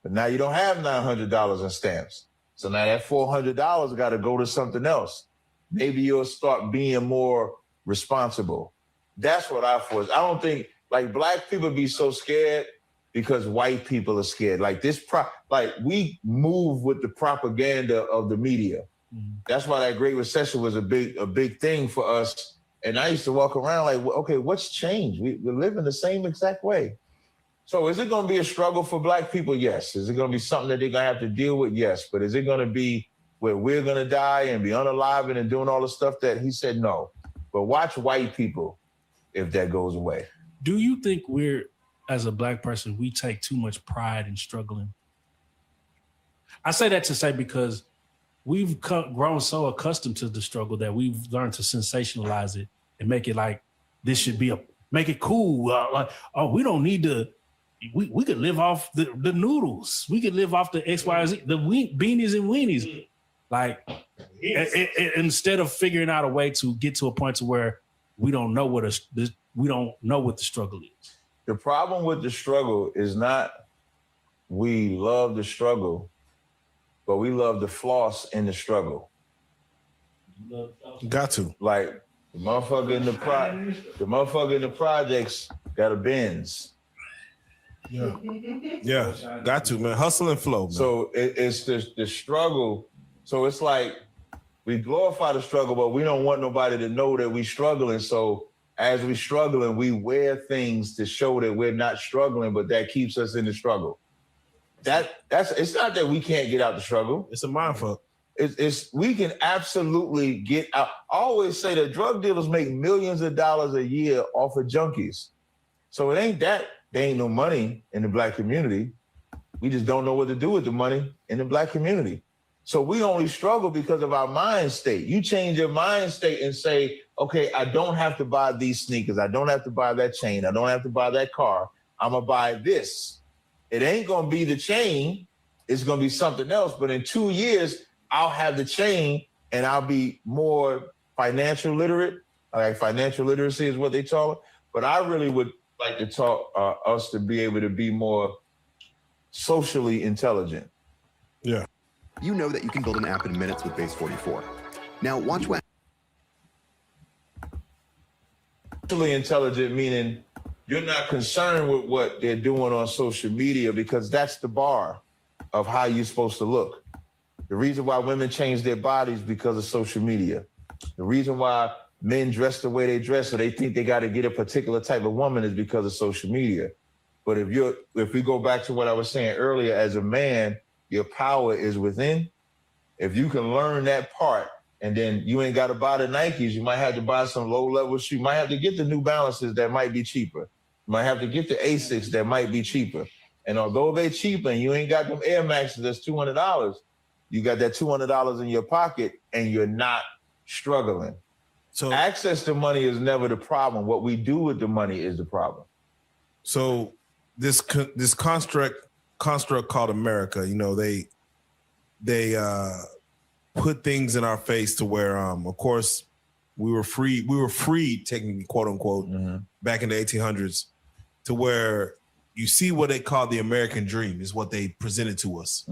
But now you don't have $900 in stamps. So now that $400 got to go to something else. Maybe you'll start being more responsible. That's what I force. I don't think, like, black people be so scared because white people are scared. Like we move with the propaganda of the media. That's why that Great Recession was a big thing for us. And I used to walk around like, okay, what's changed? We live in the same exact way. So is it going to be a struggle for black people? Yes. Is it going to be something that they're going to have to deal with? Yes. But is it going to be where we're going to die and be unalived and doing all the stuff that he said? No. But watch white people if that goes away. Do you think as a black person, we take too much pride in struggling? I say that to say because we've grown so accustomed to the struggle that we've learned to sensationalize it and make it like this should be make it cool. Like, oh, we don't need to. We could live off the noodles. We could live off the X, Y, Z, the beanies and weenies. Like instead of figuring out a way to get to a point to where we don't know what the struggle is. The problem with the struggle is not we love the struggle, but we love the floss in the struggle. Got to. Like the motherfucker in the projects got a Benz. Yeah, got to, man. Hustle and flow, man. So it's the struggle. So it's like we glorify the struggle, but we don't want nobody to know that we struggling. So as we struggling, we wear things to show that we're not struggling, but that keeps us in the struggle. It's not that we can't get out the struggle. It's a mind fuck. It's we can absolutely get out. I always say that drug dealers make millions of dollars a year off of junkies. So it ain't that there ain't no money in the black community. We just don't know what to do with the money in the black community. So we only struggle because of our mind state. You change your mind state and say, okay, I don't have to buy these sneakers. I don't have to buy that chain. I don't have to buy that car. I'm going to buy this. It ain't going to be the chain. It's going to be something else. But in 2 years, I'll have the chain and I'll be more financial literate. Like financial literacy is what they call it. But I really would like to talk us to be able to be more socially intelligent. Yeah. You know that you can build an app in minutes with Base 44. Now watch what. Socially intelligent meaning you're not concerned with what they're doing on social media because that's the bar of how you're supposed to look. The reason why women change their bodies because of social media. The reason why men dress the way they dress, so they think they got to get a particular type of woman is because of social media. But if we go back to what I was saying earlier, as a man, your power is within. If you can learn that part, and then you ain't got to buy the Nikes, you might have to buy some low-level shoes. You might have to get the New Balances that might be cheaper. You might have to get the Asics that might be cheaper. And although they're cheaper and you ain't got them Air Maxes that's $200, you got that $200 in your pocket and you're not struggling. So access to money is never the problem. What we do with the money is the problem. So this construct called America, you know, they put things in our face to where, of course, we were freed, technically, quote unquote, back in the 1800s, to where you see what they call the American dream is what they presented to us.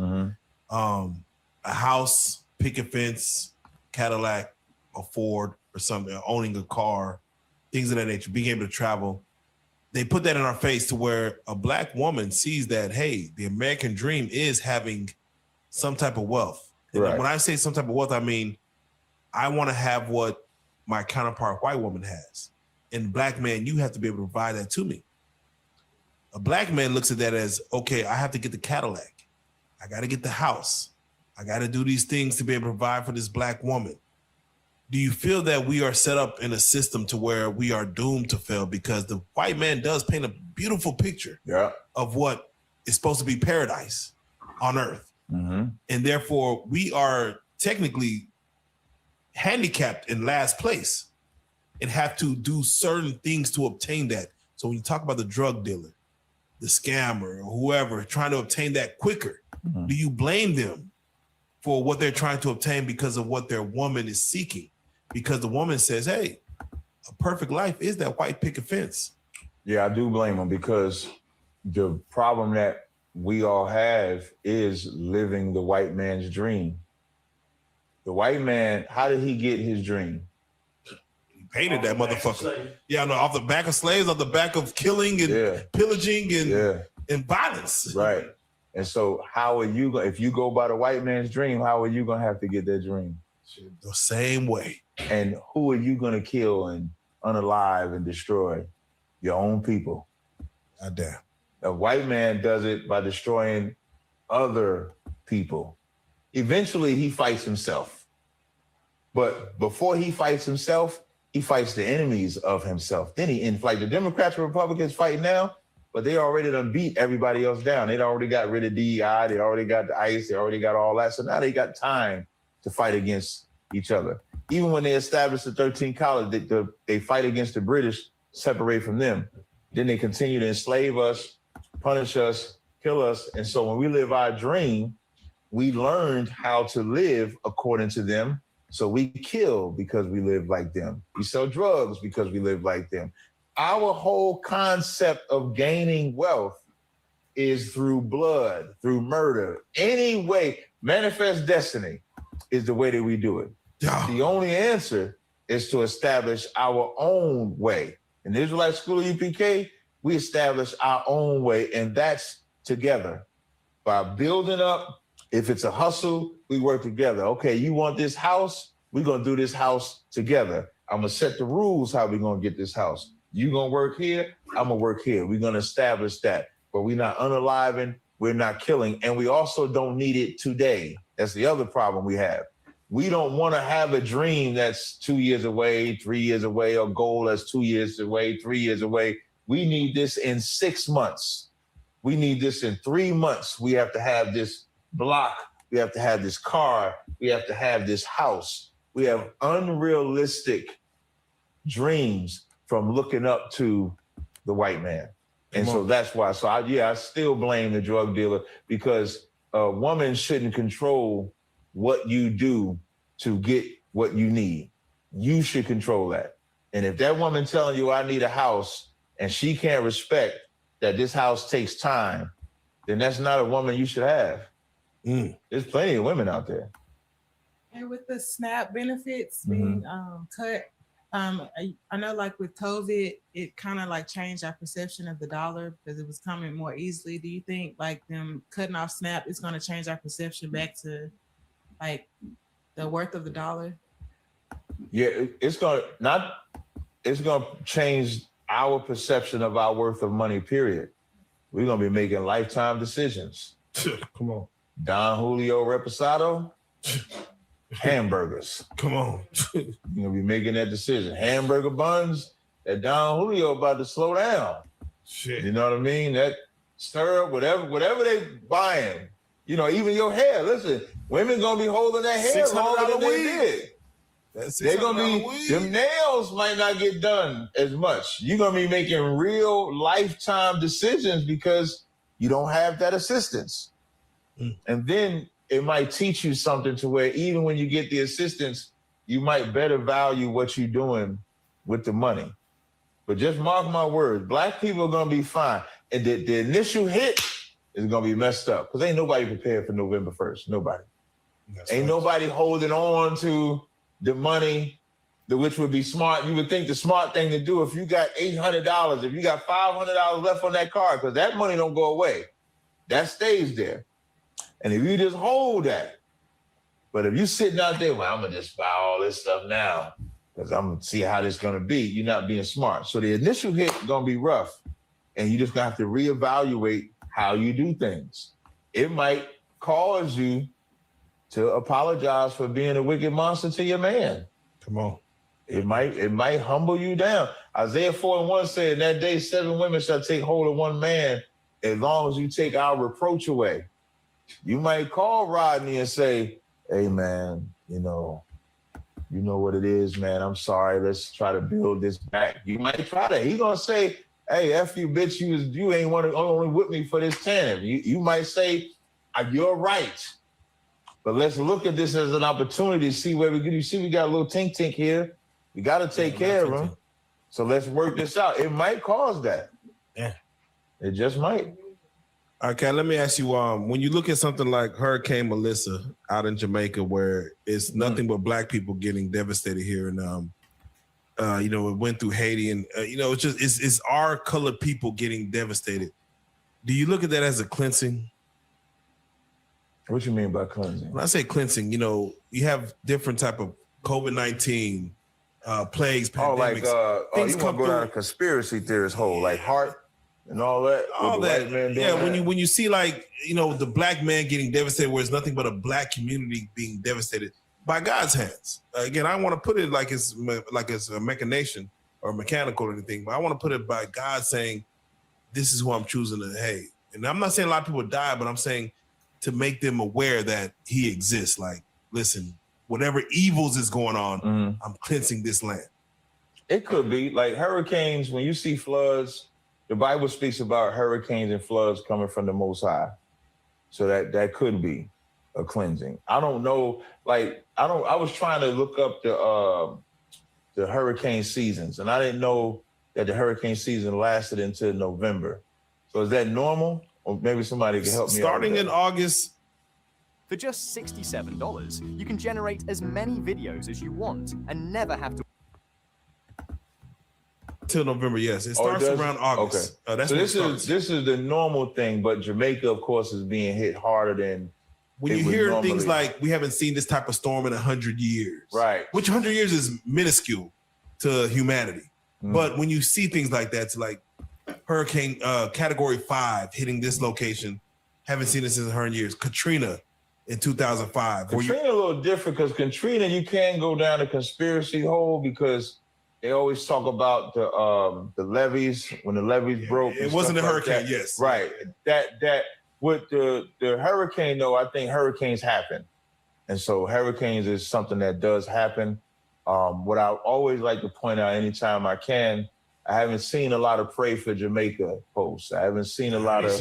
A house, picket fence, Cadillac, a Ford or something, owning a car, things of that nature, being able to travel. They put that in our face to where a black woman sees that, hey, the American dream is having some type of wealth. Right. And when I say some type of wealth, I mean, I want to have what my counterpart white woman has. And black man, you have to be able to provide that to me. A black man looks at that as, okay, I have to get the Cadillac. I got to get the house. I got to do these things to be able to provide for this black woman. Do you feel that we are set up in a system to where we are doomed to fail because the white man does paint a beautiful picture of what is supposed to be paradise on earth? And therefore, we are technically handicapped in last place and have to do certain things to obtain that. So when you talk about the drug dealer, the scammer, or whoever trying to obtain that quicker, do you blame them for what they're trying to obtain because of what their woman is seeking? Because the woman says, hey, a perfect life is that white picket fence. Yeah, I do blame them because the problem that we all have is living the white man's dream. The white man, how did he get his dream? He painted that motherfucker. Yeah, no, off the back of slaves, off the back of killing and pillaging and violence. Right. And so how are you going, if you go by the white man's dream, how are you going to have to get that dream? The same way. And who are you going to kill and unalive and destroy? Your own people. God damn. A white man does it by destroying other people. Eventually, he fights himself. But before he fights himself, he fights the enemies of himself. Then like the Democrats and Republicans fight now, but they already done beat everybody else down. They already got rid of DEI. They already got the ICE. They already got all that. So now they got time to fight against each other. Even when they established the 13 colonies, they fight against the British, separate from them. Then they continue to enslave us, punish us, kill us. And so when we live our dream, we learned how to live according to them. So we kill because we live like them. We sell drugs because we live like them. Our whole concept of gaining wealth is through blood, through murder. Any way, manifest destiny is the way that we do it. The only answer is to establish our own way. In the Israelite School of UPK, we establish our own way, and that's together. By building up, if it's a hustle, we work together. Okay, you want this house? We're going to do this house together. I'm going to set the rules how we're going to get this house. You're going to work here, I'm going to work here. We're going to establish that. But we're not unaliving, we're not killing, and we also don't need it today. That's the other problem we have. We don't want to have a dream that's 2 years away, 3 years away, or goal that's 2 years away, 3 years away. We need this in 6 months. We need this in 3 months. We have to have this block. We have to have this car. We have to have this house. We have unrealistic dreams from looking up to the white man. And so that's why. So I still blame the drug dealer because a woman shouldn't control what you do to get what you need. You should control that. And if that woman telling you I need a house and she can't respect that this house takes time, then that's not a woman you should have. There's plenty of women out there. And with the SNAP benefits being cut, I know like with COVID, it kind of like changed our perception of the dollar because it was coming more easily. Do you think like them cutting off SNAP is going to change our perception back to like the worth of the dollar? Yeah, it's going to change our perception of our worth of money, period. We're going to be making lifetime decisions. Come on. Don Julio Reposado, hamburgers. Come on. You're going to be making that decision. Hamburger buns, that Don Julio about to slow down. Shit. You know what I mean? That syrup, whatever they buying. You know, even your hair. Listen, women going to be holding that hair longer than they did. They're going to be, them nails might not get done as much. You're going to be making real lifetime decisions because you don't have that assistance. And then it might teach you something to where even when you get the assistance, you might better value what you're doing with the money. But just mark my words, Black people are going to be fine. And the initial hit is going to be messed up because ain't nobody prepared for November 1st. Nobody. Ain't nobody holding on to the money, which would be smart. You would think the smart thing to do if you got $800, if you got $500 left on that card, because that money don't go away. That stays there. And if you just hold that, but if you sitting out there, well, I'm going to just buy all this stuff now because I'm going to see how this is going to be, you're not being smart. So the initial hit is going to be rough. And you just going to have to reevaluate how you do things. It might cause you to apologize for being a wicked monster to your man. Come on. It might humble you down. Isaiah 4:1 said, in that day, 7 women shall take hold of one man as long as you take our reproach away. You might call Rodney and say, hey, man, you know what it is, man. I'm sorry. Let's try to build this back. You might try that. He's going to say, hey, F you, bitch, you ain't only with me for this tanning. You might say, you're right. But let's look at this as an opportunity to see where we get. You see, we got a little tink here. We got to take care of him. So let's work this out. It might cause that. Yeah. It just might. Okay, let me ask you, when you look at something like Hurricane Melissa out in Jamaica, where it's nothing but black people getting devastated here, and it went through Haiti, and it's our colored people getting devastated. Do you look at that as a cleansing? What you mean by cleansing? When I say cleansing, you have different type of COVID-19 plagues, pandemics. You want to go down a conspiracy theorist hole, like Hart and all that. All that, when you see the black man getting devastated, where it's nothing but a black community being devastated by God's hands. Again, I want to put it like it's a machination or mechanical or anything, but I want to put it by God saying, "This is who I'm choosing to hate." And I'm not saying a lot of people die, but I'm saying to make them aware that He exists. Like, listen, whatever evils is going on, I'm cleansing this land. It could be like hurricanes. When you see floods, the Bible speaks about hurricanes and floods coming from the Most High. So that could be a cleansing. I don't know. I was trying to look up the hurricane seasons, and I didn't know that the hurricane season lasted until November. So is that normal? Or maybe somebody can help me out. Starting in August. For just $67, you can generate as many videos as you want and never have to. Till November, yes. It starts around August. Okay. That's so this is the normal thing, but Jamaica, of course, is being hit harder than when you hear things like we haven't seen this type of storm in 100 years. Right. Which 100 years is minuscule to humanity. But when you see things like that, it's like Hurricane Category 5 hitting this location, haven't seen this in 100 years. Katrina in 2005. Katrina a little different because Katrina, you can go down a conspiracy hole because they always talk about the levees when the levees broke. It wasn't a hurricane, yes. Right. That with the hurricane though, I think hurricanes happen, and so hurricanes is something that does happen. What I always like to point out anytime I can, I haven't seen a lot of pray for Jamaica posts. I haven't seen a lot of.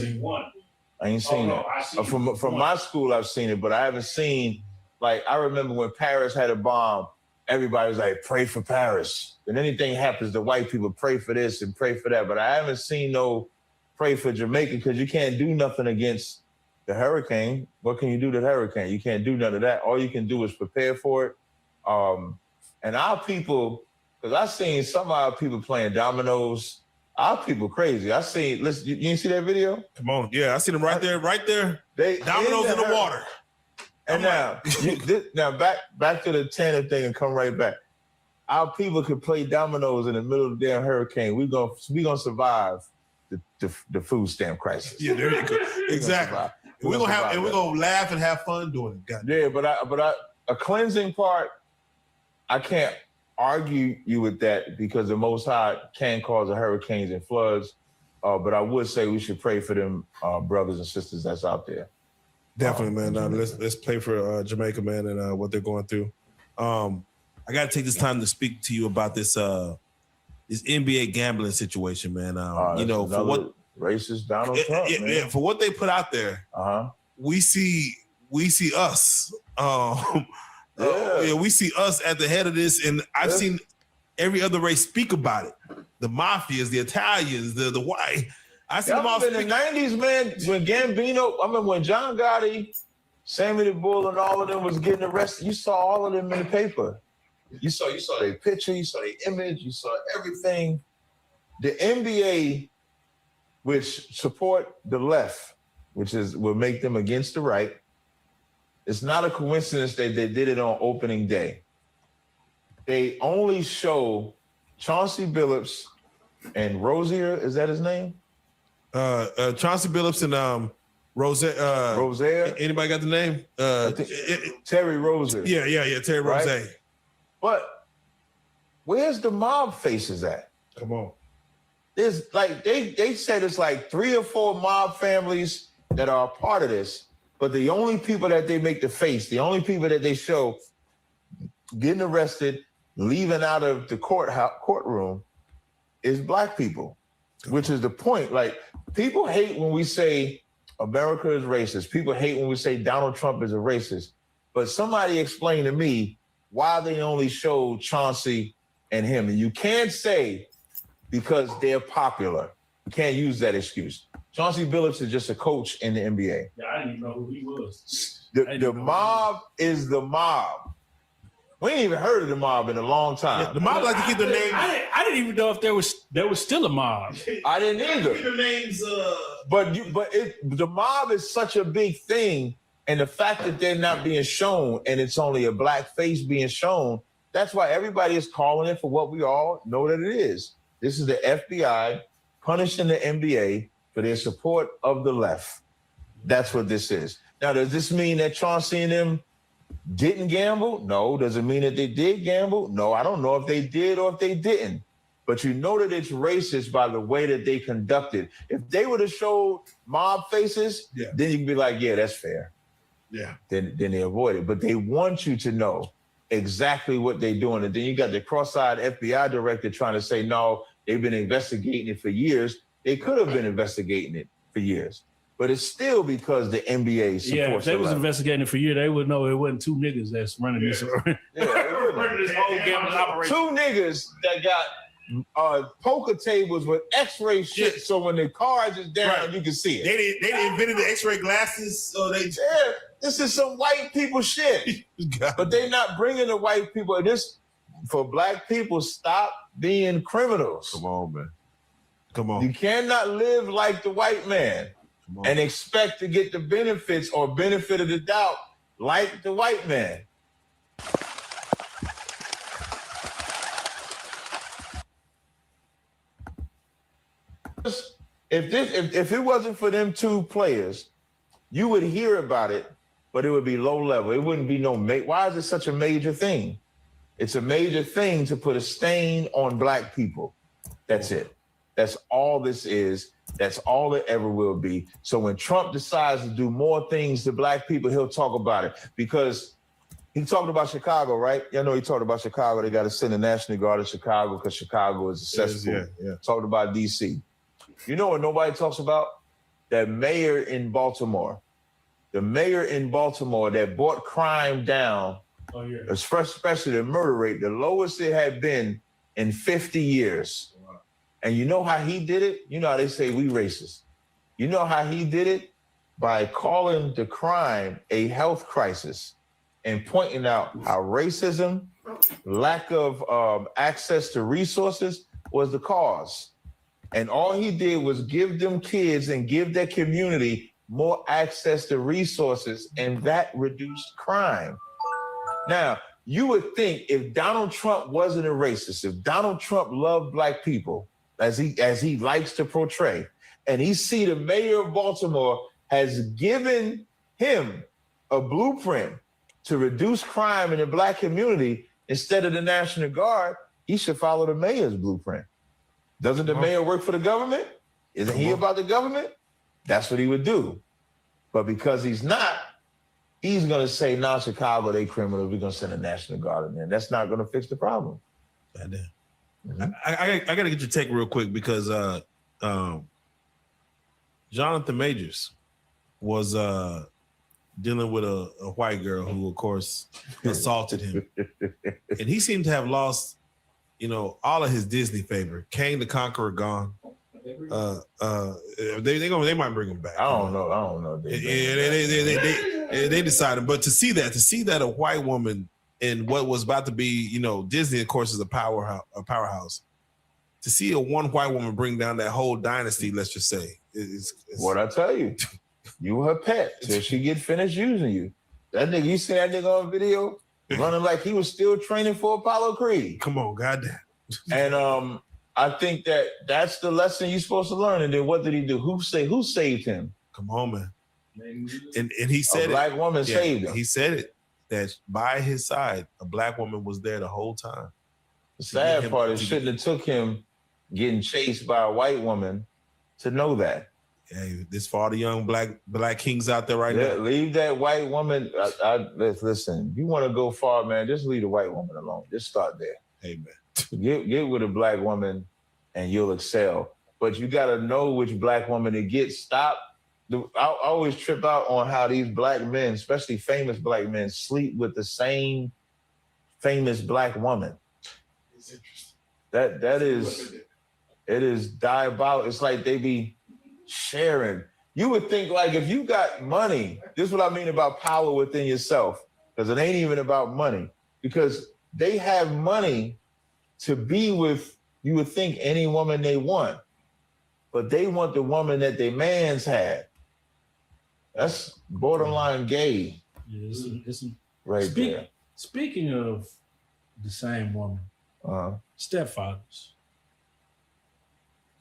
I ain't seen it. From my school, I've seen it, but I haven't seen, I remember when Paris had a bomb, everybody was like, pray for Paris. When anything happens, the white people pray for this and pray for that. But I haven't seen no pray for Jamaica because you can't do nothing against the hurricane. What can you do to the hurricane? You can't do none of that. All you can do is prepare for it. And our people, because I seen some of our people playing dominoes. Our people crazy. Listen, you didn't see that video? Come on. Yeah, I see them right there. Dominoes in the water. And now back to the tanner thing and come right back. Our people could play dominoes in the middle of the damn hurricane. We gonna survive the food stamp crisis. Yeah, there you go. Exactly. We're gonna laugh and have fun doing it. Yeah, but a cleansing part, I can't argue you with that because the Most High can cause hurricanes and floods. But I would say we should pray for them brothers and sisters that's out there. Definitely, man. Let's pray for Jamaica, man, and what they're going through. I got to take this time to speak to you about this NBA gambling situation, man. For what racist Donald Trump, man. Yeah, for what they put out there, we see us. We see us at the head of this, and I've seen every other race speak about it. The mafias, the Italians, the white. I see them all in the 90s, man, when Gambino, I remember when John Gotti, Sammy the Bull, and all of them was getting arrested, you saw all of them in the paper. You saw their picture, you saw their image, you saw everything. The NBA, which support the left, which will make them against the right, it's not a coincidence that they did it on opening day. They only show Chauncey Billups and Rozier, is that his name? Chauncey Billups and Rozier. Anybody got the name? Terry Rozier. Yeah, Terry Rozier. Right? But where's the mob faces at? Come on. There's they said it's like 3 or 4 mob families that are a part of this, but the only people that they make the face, the only people that they show getting arrested, leaving out of the courtroom is black people. which is the point. Like, people hate when we say America is racist. People hate when we say Donald Trump is a racist. But somebody explain to me why they only showed Chauncey and him. And you can't say because they're popular. You can't use that excuse. Chauncey Billups is just a coach in the NBA. Yeah, I didn't even know who he was. The mob is the mob. We ain't even heard of the mob in a long time. Yeah, the mob like to keep their name. I didn't even know if there was still a mob. I didn't either. Keep their names. The mob is such a big thing, and the fact that they're not being shown, and it's only a black face being shown, that's why everybody is calling it for what we all know that it is. This is the FBI punishing the NBA for their support of the left. That's what this is. Now, does this mean that Chauncey and them didn't gamble? No. Does it mean that they did gamble? No. I don't know if they did or if they didn't. But you know that it's racist by the way that they conducted. If they would have showed mob faces, then you can be like, yeah, that's fair. Yeah. Then they avoid it. But they want you to know exactly what they're doing. And then you got the cross-eyed FBI director trying to say, no, they've been investigating it for years. They could have been investigating it for years. But it's still because the NBA supports Yeah, if they was left. investigating it for years, they would know it wasn't two niggas that's running this. running this whole gambling operation. Two niggas that got poker tables with X-ray shit, so when the cards is down, you can see it. They didn't invented the X-ray glasses, so they. Yeah, this is some white people shit. But they not bringing the white people. This for black people. Stop being criminals. Come on, man. Come on. You cannot live like the white man and expect to get the benefits or benefit of the doubt like the white man. If it wasn't for them two players, you would hear about it, but it would be low level. It wouldn't be no why is it such a major thing? It's a major thing to put a stain on black people. That's it. That's all this is. That's all it ever will be. So when Trump decides to do more things to black people, he'll talk about it because he talked about Chicago, right? Y'all know he talked about Chicago. They got to send the National Guard to Chicago because Chicago is a cesspool. Talked about D.C. You know what nobody talks about? That mayor in Baltimore. The mayor in Baltimore that brought crime down, especially the murder rate, the lowest it had been in 50 years. And you know how he did it? You know how they say we racist. You know how he did it? By calling the crime a health crisis and pointing out how racism, lack of access to resources was the cause. And all he did was give them kids and give their community more access to resources, and that reduced crime. Now, you would think if Donald Trump wasn't a racist, if Donald Trump loved black people, as he likes to portray, and he see the mayor of Baltimore has given him a blueprint to reduce crime in the black community instead of the National Guard, he should follow the mayor's blueprint. Doesn't the mayor work for the government? Isn't he about the government? That's what he would do. But because he's not, he's going to say, nah, Chicago, they criminals. We're going to send a National Guard in there. That's not going to fix the problem. I got to get your take real quick because Jonathan Majors was dealing with a white girl who, of course, assaulted him. And he seemed to have lost, all of his Disney favor. Kang the Conqueror gone. They might bring him back. I don't know. They decided, but to see that a white woman in what was about to be, Disney, of course, is a powerhouse. To see one white woman bring down that whole dynasty, let's just say, it's what I tell you. You her pet till she get finished using you. That nigga, you see that nigga on video running like he was still training for Apollo Creed. Come on, goddamn. And I think that's the lesson you're supposed to learn. And then what did he do? Who saved him? Come on, man. And he said a black woman saved him. He said it, that by his side, a black woman was there the whole time. The sad part is shouldn't have took him getting chased by a white woman to know that. Hey, this for all the young black kings out there now. Leave that white woman. Listen, if you want to go far, man, just leave the white woman alone. Just start there. Hey, man. Get with a black woman and you'll excel. but you got to know which black woman to get. Stop. I always trip out on how these black men, especially famous black men, sleep with the same famous black woman. It's interesting. That is, it is diabolical. It's like they be sharing. You would think like if you got money, this is what I mean about power within yourself, because it ain't even about money. Because they have money to be with, you would think, any woman they want, but they want the woman that their man's had. That's borderline gay. Yeah, it's right there. Speaking of the same woman, stepfathers.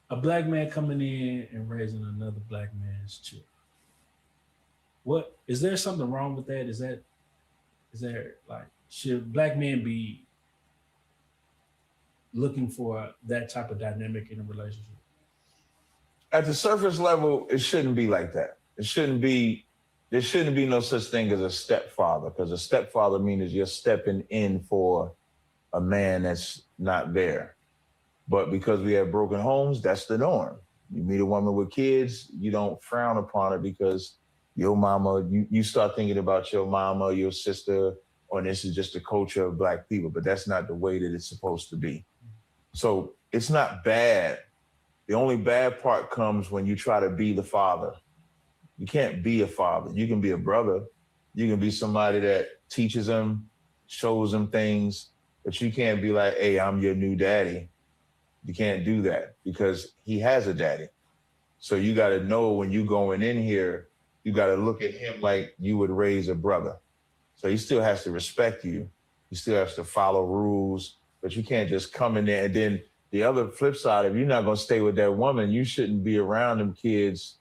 A black man coming in and raising another black man's children. What is there something wrong with that? Is there like, should black men be looking for that type of dynamic in a relationship? At the surface level, it shouldn't be like that. It shouldn't be, there shouldn't be no such thing as a stepfather, because a stepfather means you're stepping in for a man that's not there. But because we have broken homes, that's the norm. You meet a woman with kids, you don't frown upon it because your mama, you start thinking about your mama, your sister, or this is just the culture of black people, but that's not the way that it's supposed to be. So it's not bad. The only bad part comes when you try to be the father. You can't be a father. You can be a brother. You can be somebody that teaches them, shows them things, but you can't be like, hey, I'm your new daddy. You can't do that because he has a daddy. So you got to know when you going in here, you got to look at him like you would raise a brother. So he still has to respect you. He still has to follow rules, but you can't just come in there. And then the other flip side, if you're not going to stay with that woman, you shouldn't be around them kids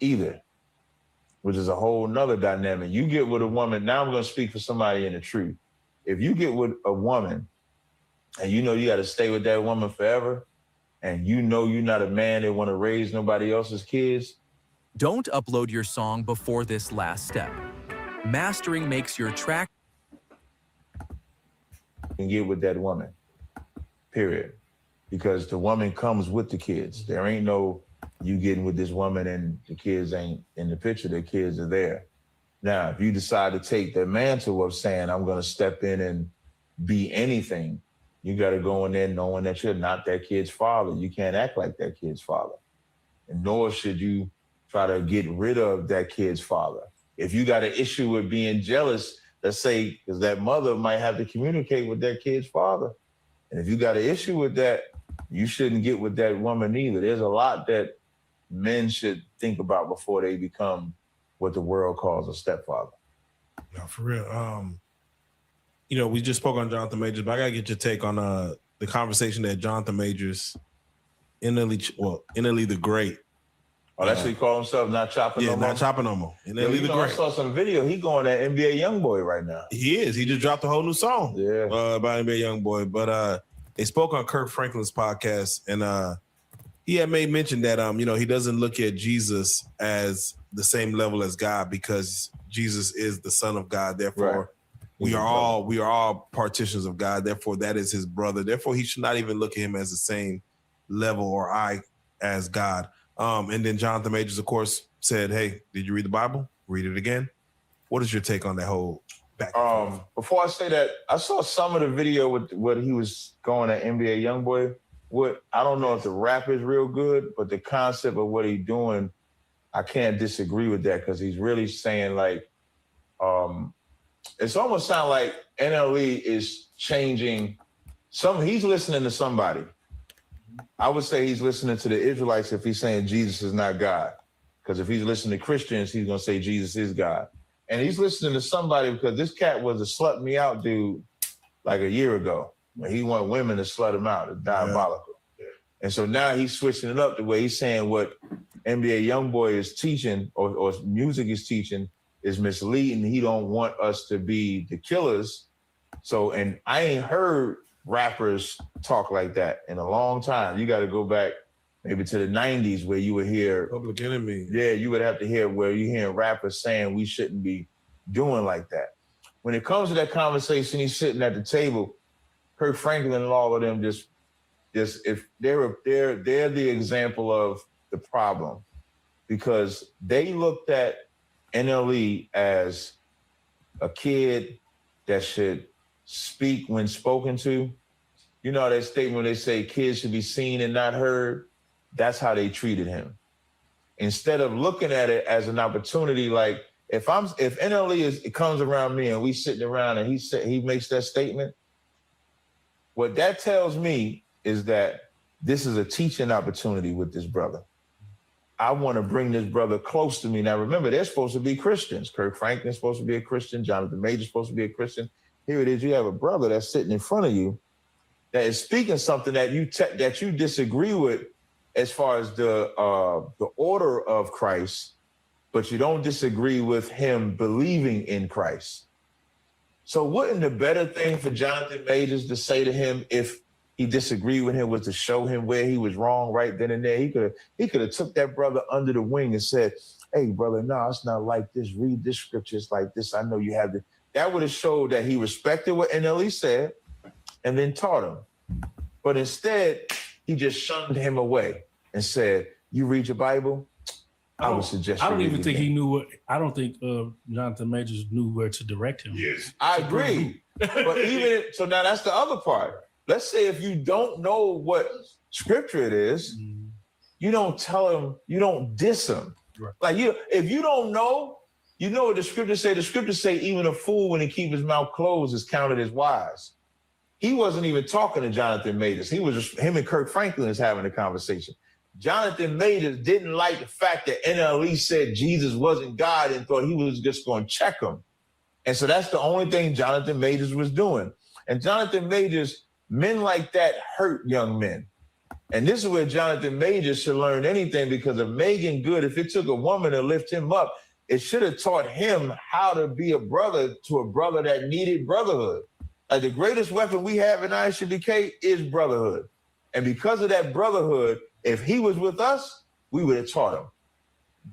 either, which is a whole nother dynamic. You get with a woman, now I'm going to speak for somebody in the truth. If you get with a woman and you know you got to stay with that woman forever, and you know you're not a man that want to raise nobody else's kids. Don't upload your song before this last step. Mastering makes your track. And get with that woman, period. Because the woman comes with the kids. There ain't no you getting with this woman and the kids ain't in the picture, the kids are there. Now, if you decide to take the mantle of saying, I'm going to step in and be anything, you got to go in there knowing that you're not that kid's father. You can't act like that kid's father. And nor should you try to get rid of that kid's father. If you got an issue with being jealous, let's say, because that mother might have to communicate with that kid's father. And if you got an issue with that, you shouldn't get with that woman either. There's a lot that men should think about before they become what the world calls a stepfather. No, for real. You know, we just spoke on Jonathan Majors, but I gotta get your take on the conversation that Jonathan Majors, Innerly the Great. Oh, that's what he called himself, not chopping no more? Yeah, not chopping no more. Innerly the Great. I saw some video. He going at NBA Youngboy right now. He is. He just dropped a whole new song about NBA Youngboy. But they spoke on Kirk Franklin's podcast, and he had made mention that you know, he doesn't look at Jesus as the same level as God because Jesus is the Son of God. Therefore, we are all partitions of God. Therefore, that is his brother. Therefore, he should not even look at him as the same level or I as God. And then Jonathan Majors, of course, said, hey, did you read the Bible? Read it again. What is your take on that whole back and forth? Before I say that, I saw some of the video with what he was going at NBA Youngboy. I don't know if the rap is real good, but the concept of what he's doing, I can't disagree with that because he's really saying like, it's almost sound like NLE is changing. He's listening to somebody. I would say he's listening to the Israelites if he's saying Jesus is not God. Because if he's listening to Christians, he's going to say Jesus is God. And he's listening to somebody because this cat was a slut me out dude like a year ago. When he wanted women to slut him out. It's diabolical. Yeah. And so now he's switching it up the way he's saying what NBA Youngboy is teaching or music is teaching is misleading. He don't want us to be the killers. So, and I ain't heard rappers talk like that in a long time. You got to go back maybe to the 90s where you would hear Public Enemy. Yeah, you would have to hear where you hear rappers saying we shouldn't be doing like that. When it comes to that conversation, he's sitting at the table, Kirk Franklin and all of them just just if they're the example of the problem, because they looked at NLE as a kid that should speak when spoken to. You know that statement when they say kids should be seen and not heard? That's how they treated him. Instead of looking at it as an opportunity, like if NLE comes around me and we sitting around and he makes that statement, what that tells me is that this is a teaching opportunity with this brother. I want to bring this brother close to me. Now, remember, they're supposed to be Christians. Kirk Franklin's supposed to be a Christian. Jonathan Major's supposed to be a Christian. Here it is. You have a brother that's sitting in front of you that is speaking something that you disagree with as far as the order of Christ, but you don't disagree with him believing in Christ. So wouldn't the better thing for Jonathan Majors to say to him if he disagreed with him was to show him where he was wrong right then and there? He could have took that brother under the wing and said, hey, brother, no, it's not like this. Read this scripture. It's like this. I know you have the. That would have showed that he respected what NLE said and then taught him. But instead, he just shunned him away and said, you read your Bible? I would suggest. I don't even think he knew what. I don't think Jonathan Majors knew where to direct him. Yes, I agree. But even so, now that's the other part. Let's say if you don't know what scripture it is, you don't tell him, you don't diss him. Right. Like if you don't know, you know what the scriptures say. The scriptures say even a fool when he keeps his mouth closed is counted as wise. He wasn't even talking to Jonathan Majors. He was just him and Kirk Franklin is having a conversation. Jonathan Majors didn't like the fact that NLE said Jesus wasn't God and thought he was just going to check him. And so that's the only thing Jonathan Majors was doing. And Jonathan Majors, men like that hurt young men. And this is where Jonathan Majors should learn anything, because of Megan Good, if it took a woman to lift him up, it should have taught him how to be a brother to a brother that needed brotherhood. Like the greatest weapon we have in ISUBK is brotherhood. And because of that brotherhood, if he was with us, we would have taught him.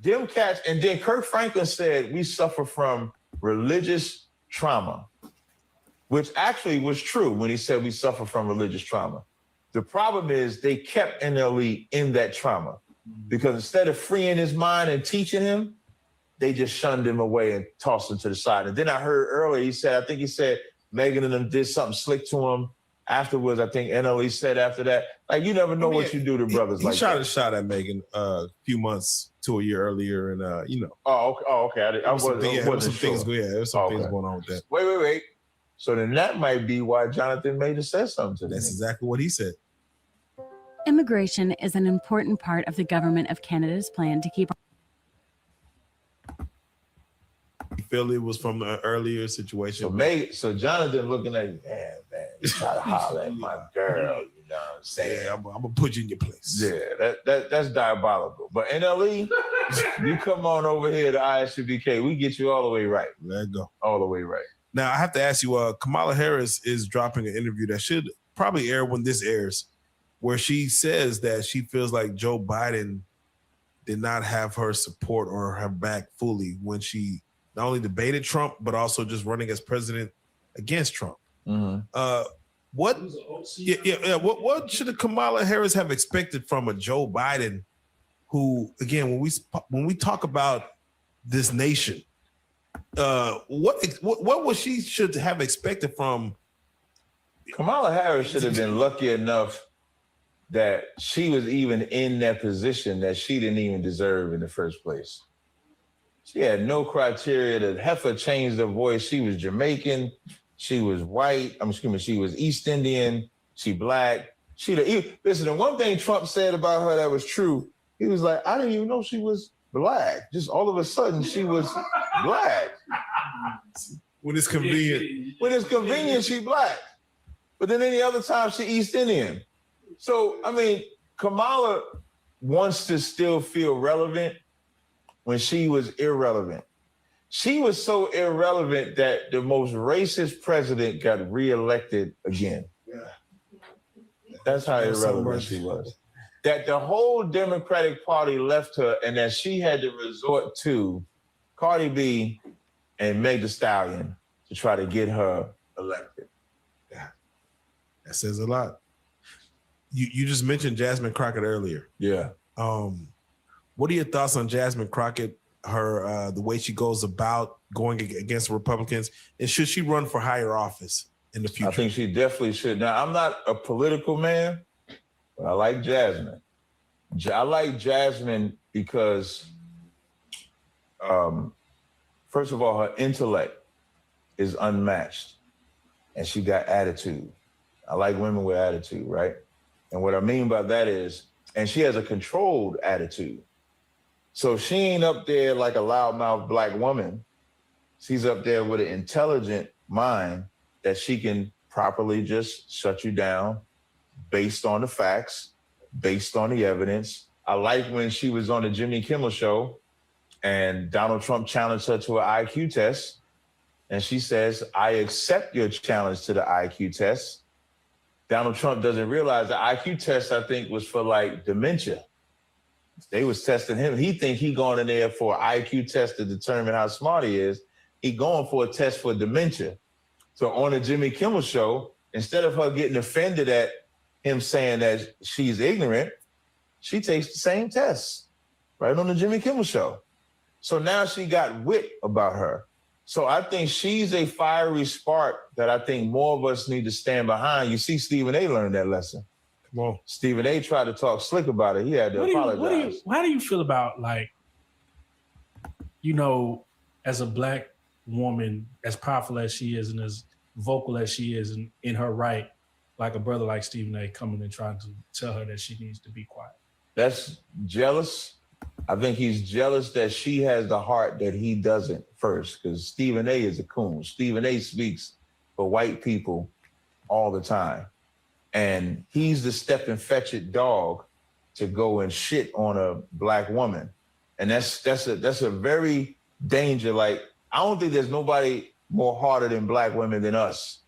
Them cats, and then Kirk Franklin said we suffer from religious trauma, which actually was true when he said we suffer from religious trauma. The problem is they kept NLE in that trauma because instead of freeing his mind and teaching him, they just shunned him away and tossed him to the side. And then I heard earlier, I think he said Megan and them did something slick to him. Afterwards, I think NLE said after that, like, you never know what you do to brothers like that. He shot a shot at Megan a few months to a year earlier, and Oh, okay. There was some things going on with that. Wait. So then that might be why Jonathan Majors said something to them. That's exactly what he said. Immigration is an important part of the government of Canada's plan to keep. You feel it was from the earlier situation. So Jonathan looking at you, man, you try to holler at my girl, you know what I'm saying? Yeah, I'm gonna put you in your place. Yeah, that's diabolical. But NLE, you come on over here to ISUBK, we get you all the way right. Let go. All the way right. Now I have to ask you, Kamala Harris is dropping an interview that should probably air when this airs, where she says that she feels like Joe Biden did not have her support or her back fully when she not only debated Trump, but also just running as president against Trump. Mm-hmm. What should Kamala Harris have expected from a Joe Biden who, again, when we talk about this nation, what was she should have expected from? Kamala Harris should have been lucky enough that she was even in that position that she didn't even deserve in the first place. She had no criteria. The heifer changed her voice. She was Jamaican. She was white. She was East Indian. She black. Listen, the one thing Trump said about her that was true, he was like, I didn't even know she was black. Just all of a sudden, she was black. When it's convenient. When it's convenient, she black. But then any other time, she East Indian. So, Kamala wants to still feel relevant when she was irrelevant. She was so irrelevant that the most racist president got reelected again. Yeah. That's how irrelevant she was. That the whole Democratic Party left her and that she had to resort to Cardi B and Meg Thee Stallion to try to get her elected. Yeah. That says a lot. you just mentioned Jasmine Crockett earlier. Yeah. What are your thoughts on Jasmine Crockett? Her the way she goes about going against Republicans, and should she run for higher office in the future? I think she definitely should. Now, I'm not a political man, but I like Jasmine. I like Jasmine because, first of all, her intellect is unmatched, and she got attitude. I like women with attitude, right? And what I mean by that is, and she has a controlled attitude. So she ain't up there like a loudmouth black woman. She's up there with an intelligent mind that she can properly just shut you down based on the facts, based on the evidence. I like when she was on the Jimmy Kimmel show and Donald Trump challenged her to an IQ test. And she says, I accept your challenge to the IQ test. Donald Trump doesn't realize the IQ test, I think, was for like dementia. They was testing him. He think he going in there for an IQ test to determine how smart he is. He going for a test for dementia. So on the Jimmy Kimmel show, instead of her getting offended at him saying that she's ignorant, she takes the same test right on the Jimmy Kimmel show. So now she got wit about her. So I think she's a fiery spark that I think more of us need to stand behind. You see, Stephen A. learned that lesson. Well, Stephen A. tried to talk slick about it. He had to apologize. How do you feel about, like, you know, as a black woman, as powerful as she is and as vocal as she is in her right, like a brother like Stephen A. coming and trying to tell her that she needs to be quiet? That's jealous. I think he's jealous that she has the heart that he doesn't first, because Stephen A. is a coon. Stephen A. speaks for white people all the time. And he's the step and fetch it dog to go and shit on a black woman. And that's a very danger. Like, I don't think there's nobody more harder than black women than us.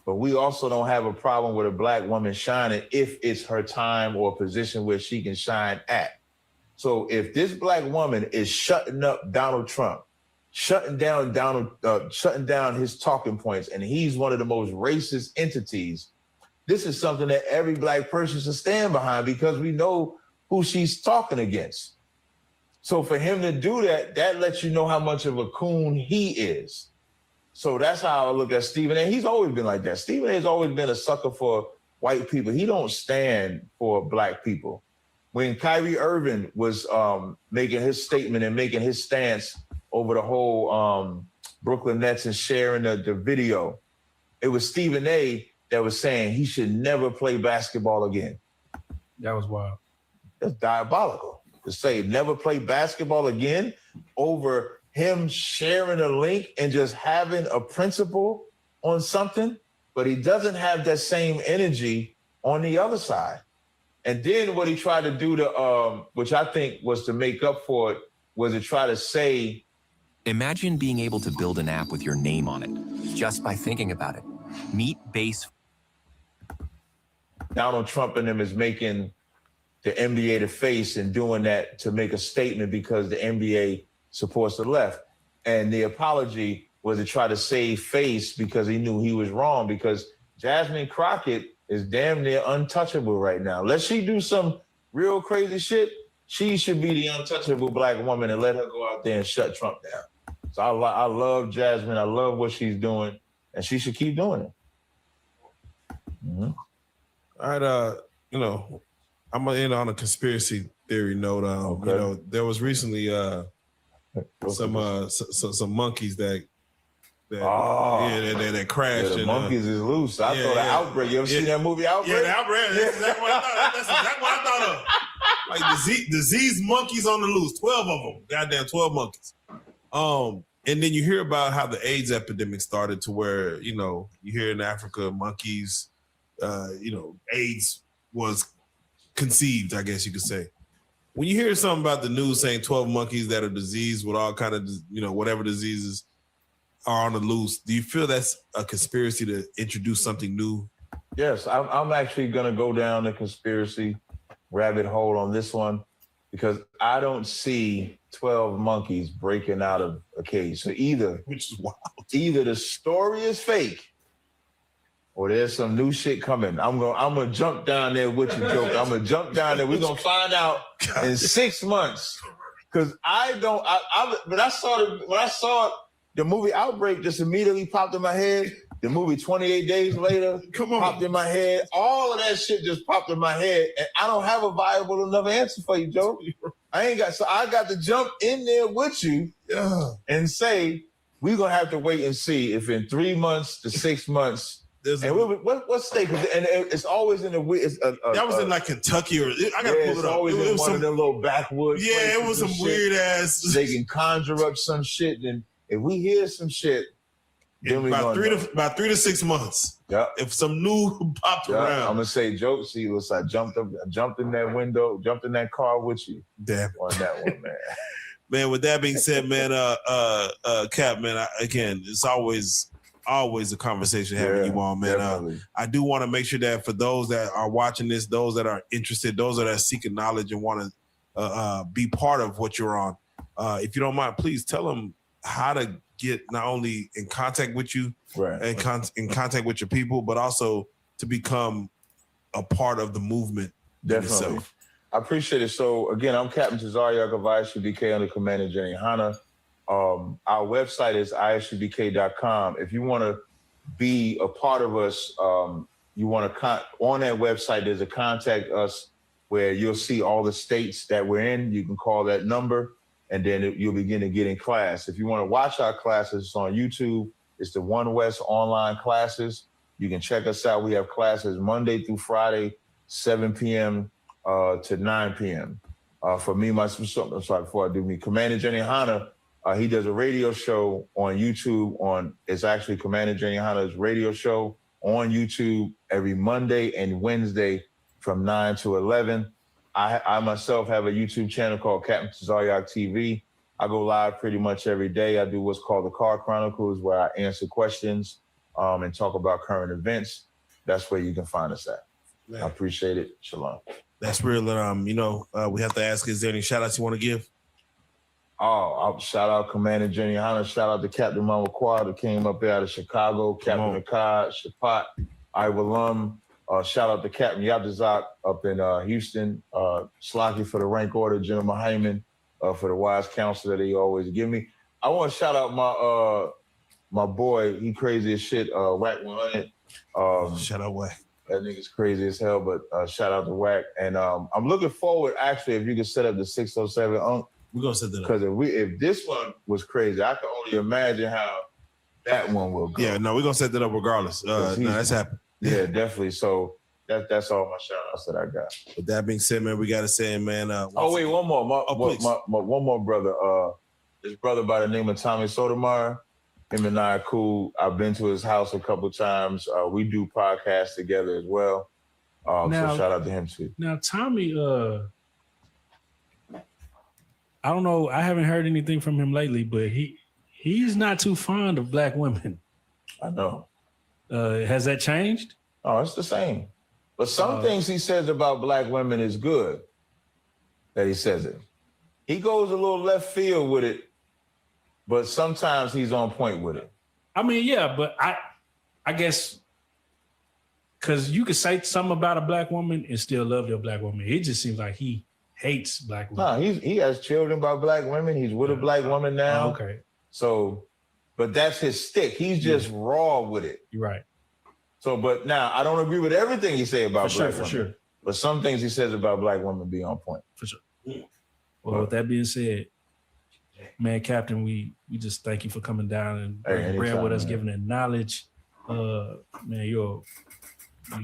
But we also don't have a problem with a black woman shining if it's her time or position where she can shine at. So if this black woman is shutting up Donald Trump, shutting down his talking points, and he's one of the most racist entities, this is something that every black person should stand behind because we know who she's talking against. So for him to do that, that lets you know how much of a coon he is. So that's how I look at Stephen A. He's always been like that. Stephen A. has always been a sucker for white people. He don't stand for black people. When Kyrie Irving was making his statement and making his stance over the whole Brooklyn Nets and sharing the video, it was Stephen A. that was saying he should never play basketball again. That was wild. That's diabolical to say never play basketball again over him sharing a link and just having a principle on something, but he doesn't have that same energy on the other side. And then what he tried to do to, which I think was to make up for it, was to try to say, imagine being able to build an app with your name on it just by thinking about it. Meet Base. Donald Trump and them is making the NBA the face and doing that to make a statement because the NBA supports the left. And the apology was to try to save face because he knew he was wrong, because Jasmine Crockett is damn near untouchable right now. Let she do some real crazy shit, she should be the untouchable black woman and let her go out there and shut Trump down. So I love Jasmine. I love what she's doing, and she should keep doing it. Mm-hmm. All right, I'm gonna end on a conspiracy theory note. Okay. There was recently some monkeys that crashed. Yeah, the monkeys is loose. I thought the Outbreak. You ever seen that movie Outbreak? Yeah, the Outbreak. That's exactly what I thought. That's exactly what I thought of. Like disease monkeys on the loose. 12 of them. Goddamn 12 monkeys. And then you hear about how the AIDS epidemic started, to where, you hear in Africa, monkeys, AIDS was conceived, I guess you could say. When you hear something about the news saying 12 monkeys that are diseased with all kind of, whatever diseases are on the loose, do you feel that's a conspiracy to introduce something new? Yes, I'm actually going to go down the conspiracy rabbit hole on this one, because I don't see 12 monkeys breaking out of a cage. So which is wild. Either the story is fake or there's some new shit coming. I'm gonna jump down there with you, Joker. I'm gonna jump down there. We're gonna find out in 6 months. Cause when I saw the movie Outbreak, just immediately popped in my head. The movie 28 Days Later popped in my head. All of that shit just popped in my head, and I don't have a viable enough answer for you, Joe. I got to jump in there with you and say we're gonna have to wait and see if in 3 months to 6 months. What state? And it's always in the that was in like Kentucky, or I gotta pull it up. Always in one of them little backwoods. Yeah, it was some weird ass. They can conjure up some shit, and if we hear some shit, then we about 3 to 6 months. Yeah. If some new popped around, I'm gonna say, Joe. See, I jumped in that window, jumped in that car with you. Damn on that one, man. Man, with that being said, man, Cap, man, again, it's always a conversation having you on, man. I do want to make sure that for those that are watching this, those that are interested, those that are seeking knowledge and want to be part of what you're on, if you don't mind, please tell them how to get not only in contact with you and in contact with your people, but also to become a part of the movement. Definitely. Itself. I appreciate it. So again, I'm Captain Tazaryach of ISUBK under Commander Jenny Hanna. Our website is isubk.com. If you want to be a part of us, you want to on that website, there's a contact us where you'll see all the states that we're in. You can call that number, and then you'll begin to get in class. If you want to watch our classes, it's on YouTube. It's the One West online classes. You can check us out. We have classes Monday through Friday, 7 p.m. To 9 p.m. For me, before I do me, Commander Jenny Hanna, he does a radio show on YouTube. It's actually Commander Jenny Hanna's radio show on YouTube every Monday and Wednesday from 9 to 11. I myself have a YouTube channel called Captain Tazaryach TV. I go live pretty much every day. I do what's called the Car Chronicles, where I answer questions and talk about current events. That's where you can find us at. Man. I appreciate it. Shalom. That's real. We have to ask, is there any shout outs you want to give? I'll shout out Commander Jenny Hanna. Shout out to Captain Mama Quad that came up there out of Chicago. Captain Akkad, Shapat, Iowa Lum. Shout out to Captain Yabdazak up in Houston. Slocky for the rank order. General Hyman for the wise counsel that they always give me. I want to shout out my boy. He crazy as shit. Wack 100. Shout out Wack. That nigga's crazy as hell, but shout out to Wack. And I'm looking forward, actually, if you could set up the 607 Unk. We're going to set that up. Because if this one was crazy, I can only imagine how that one will go. Yeah, no, we're going to set that up regardless. That's happening. Yeah, definitely. So that's all my shout-outs that I got. With that being said, man, we got to say, man. Wait, one more. One more brother. This brother by the name of Tommy Sotomayor. Him and I are cool. I've been to his house a couple times. We do podcasts together as well. So shout out to him too. Now, Tommy, I don't know. I haven't heard anything from him lately, but he's not too fond of black women. I know. Has that changed? Oh, it's the same. But some things he says about black women is good that he says it. He goes a little left field with it, but sometimes he's on point with it. I mean, yeah, but I guess because you could say something about a black woman and still love your black woman. It just seems like he hates black women. No, he has children by black women. He's with a black woman now. Okay. So, but that's his stick. He's just raw with it. You're right. So, but now I don't agree with everything he say about black women. For sure. But some things he says about black women be on point. For sure. Well, with that being said, man, Captain, we just thank you for coming down and breaking bread with us, giving that knowledge. Man, you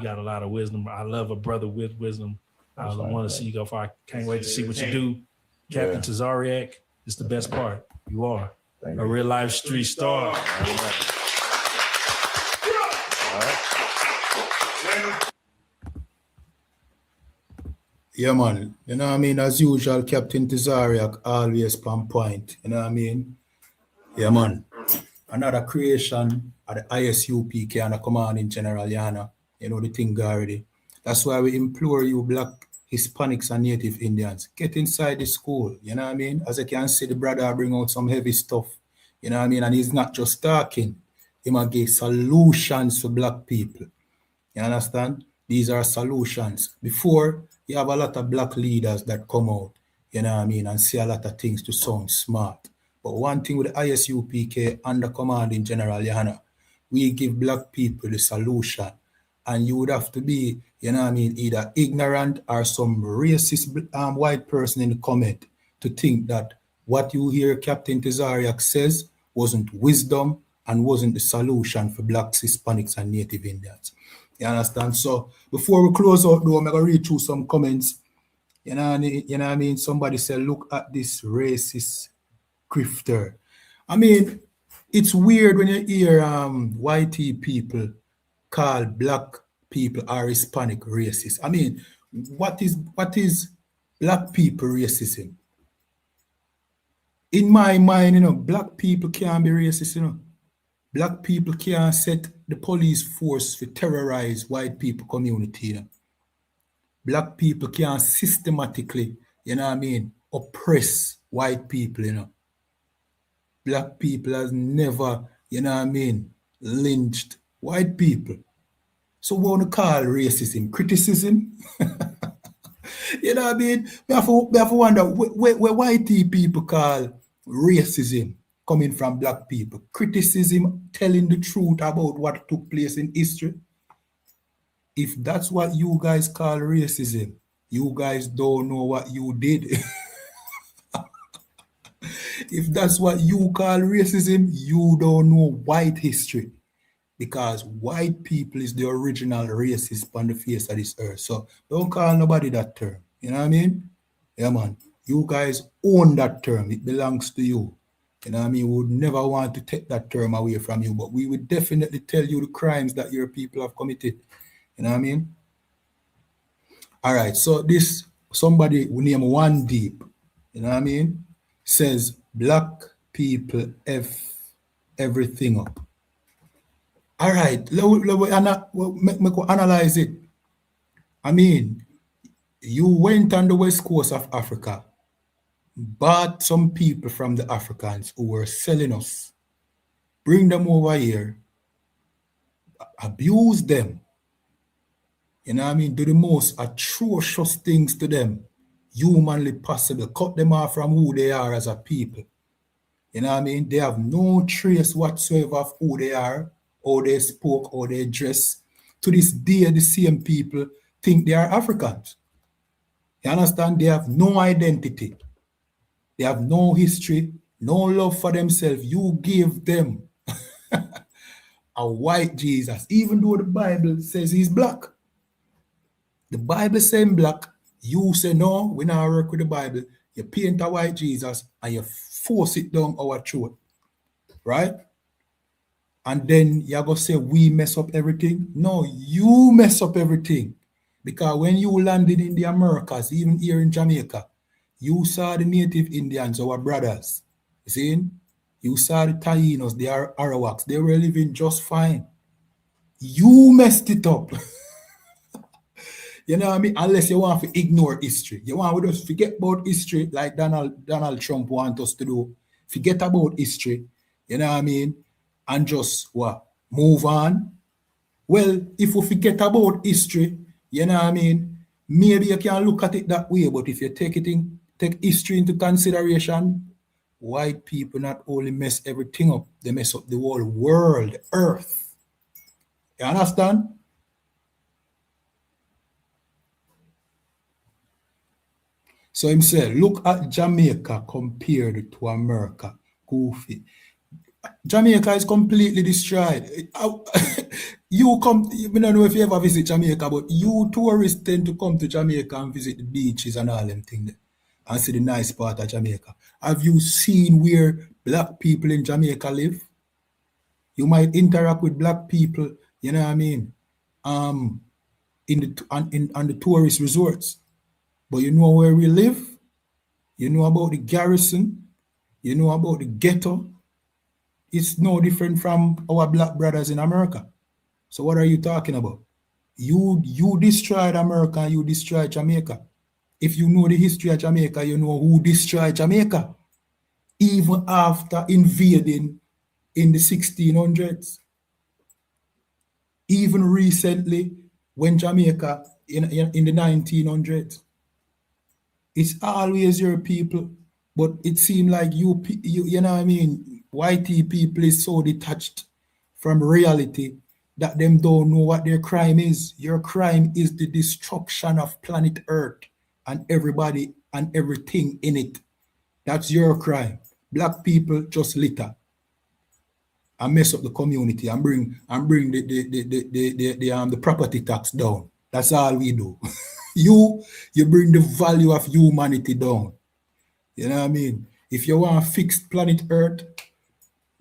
got a lot of wisdom. I love a brother with wisdom. I want to see you go far. I can't wait to see what you do. Captain Tazaryach is the best part. You are a real life street star. Yeah, man. You know what I mean? As usual, Captain Tazaryach always on point. You know what I mean? Yeah, man. Another creation at the ISUPK and the commanding general, Yana. You know the thing already. That's why we implore you, Black, Hispanics, and Native Indians, get inside the school. You know what I mean? As I can see, the brother bring out some heavy stuff. You know what I mean? And he's not just talking. He might give solutions for Black people. You understand? These are solutions. Before, you have a lot of black leaders that come out, you know what I mean, and say a lot of things to sound smart. But one thing with the ISUPK under command in General Yana, we give black people the solution. And you would have to be, you know what I mean, either ignorant or some racist white person in the comment to think that what you hear Captain Tazaryach says wasn't wisdom and wasn't the solution for blacks, Hispanics, and Native Indians. You understand? So before we close out, though, I'm going to read through some comments. You know what I mean? Somebody said, look at this racist grifter. I mean, it's weird when you hear white people call black people or Hispanic racist. I mean, what is black people racism? In my mind, you know, black people can't be racist, you know. Black people can't set the police force to terrorize white people community, you know. Black people can't systematically, you know what I mean, oppress white people, you know. Black people has never, you know what I mean, lynched white people. So we want to call racism criticism. You know what I mean? We have to wonder where white people call racism coming from black people. Criticism, telling the truth about what took place in history. If that's what you guys call racism, you guys don't know what you did. If that's what you call racism, you don't know white history. Because white people is the original racist on the face of this earth. So don't call nobody that term. You know what I mean? Yeah, man. You guys own that term. It belongs to you. You know what I mean? We would never want to take that term away from you, but we would definitely tell you the crimes that your people have committed. You know what I mean? All right. So this, somebody who name One Deep, you know what I mean, says black people F everything up. All right, let me analyze it. I mean, you went on the west coast of Africa, bought some people from the Africans who were selling us, bring them over here, abuse them, you know what I mean, do the most atrocious things to them, humanly possible, cut them off from who they are as a people. You know what I mean? They have no trace whatsoever of who they are, how they spoke, how they dress. To this day, the same people think they are Africans. You understand? They have no identity. They have no history, no love for themselves. You give them a white Jesus, even though the Bible says he's black. The Bible says black. You say, no, we not work with the Bible. You paint a white Jesus and you force it down our throat. Right? And then you're going to say, we mess up everything? No, you mess up everything. Because when you landed in the Americas, even here in Jamaica, you saw the native Indians, our brothers. You see? You saw the Tainos, the Arawaks. They were living just fine. You messed it up. You know what I mean? Unless you want to ignore history. You want to just forget about history like Donald Trump wants us to do. Forget about history. You know what I mean? And just what? Move on. Well, if we forget about history, you know what I mean? Maybe you can look at it that way, but if you take history into consideration, white people not only mess everything up, they mess up the whole world, the earth. You understand? So him say, look at Jamaica compared to America. Goofy. Jamaica is completely destroyed. You come, I don't know if you ever visit Jamaica, but you tourists tend to come to Jamaica and visit the beaches and all them things and see the nice part of Jamaica. Have you seen where black people in Jamaica live? You might interact with black people, you know what I mean, on the tourist resorts. But you know where we live? You know about the garrison? You know about the ghetto? It's no different from our black brothers in America. So what are you talking about? You destroyed America and you destroyed Jamaica. If you know the history of Jamaica, you know who destroyed Jamaica. Even after invading in the 1600s. Even recently, when Jamaica in the 1900s. It's always your people, but it seems like you know what I mean, whitey people is so detached from reality that them don't know what their crime is. Your crime is the destruction of planet Earth and everybody and everything in it. That's your crime. Black people just litter and mess up the community and bring the property tax down. That's all we do. You bring the value of humanity down. You know what I mean? If you want to fix planet Earth,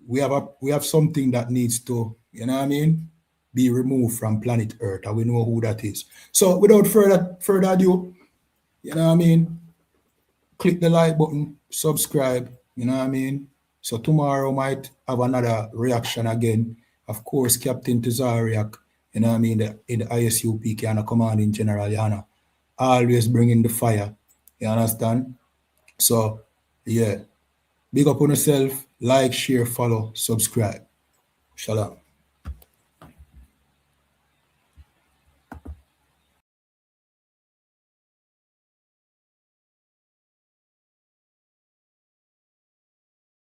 we have something that needs to, you know what I mean, be removed from planet Earth, and we know who that is. So without further ado, you know what I mean, click the like button, subscribe, you know what I mean. So tomorrow might have another reaction again. Of course, Captain Tazaryach, you know what I mean, in the ISUP kind of commanding general, you know, always bringing the fire. You understand? So yeah, big up on yourself, like, share, follow, subscribe. Shalom.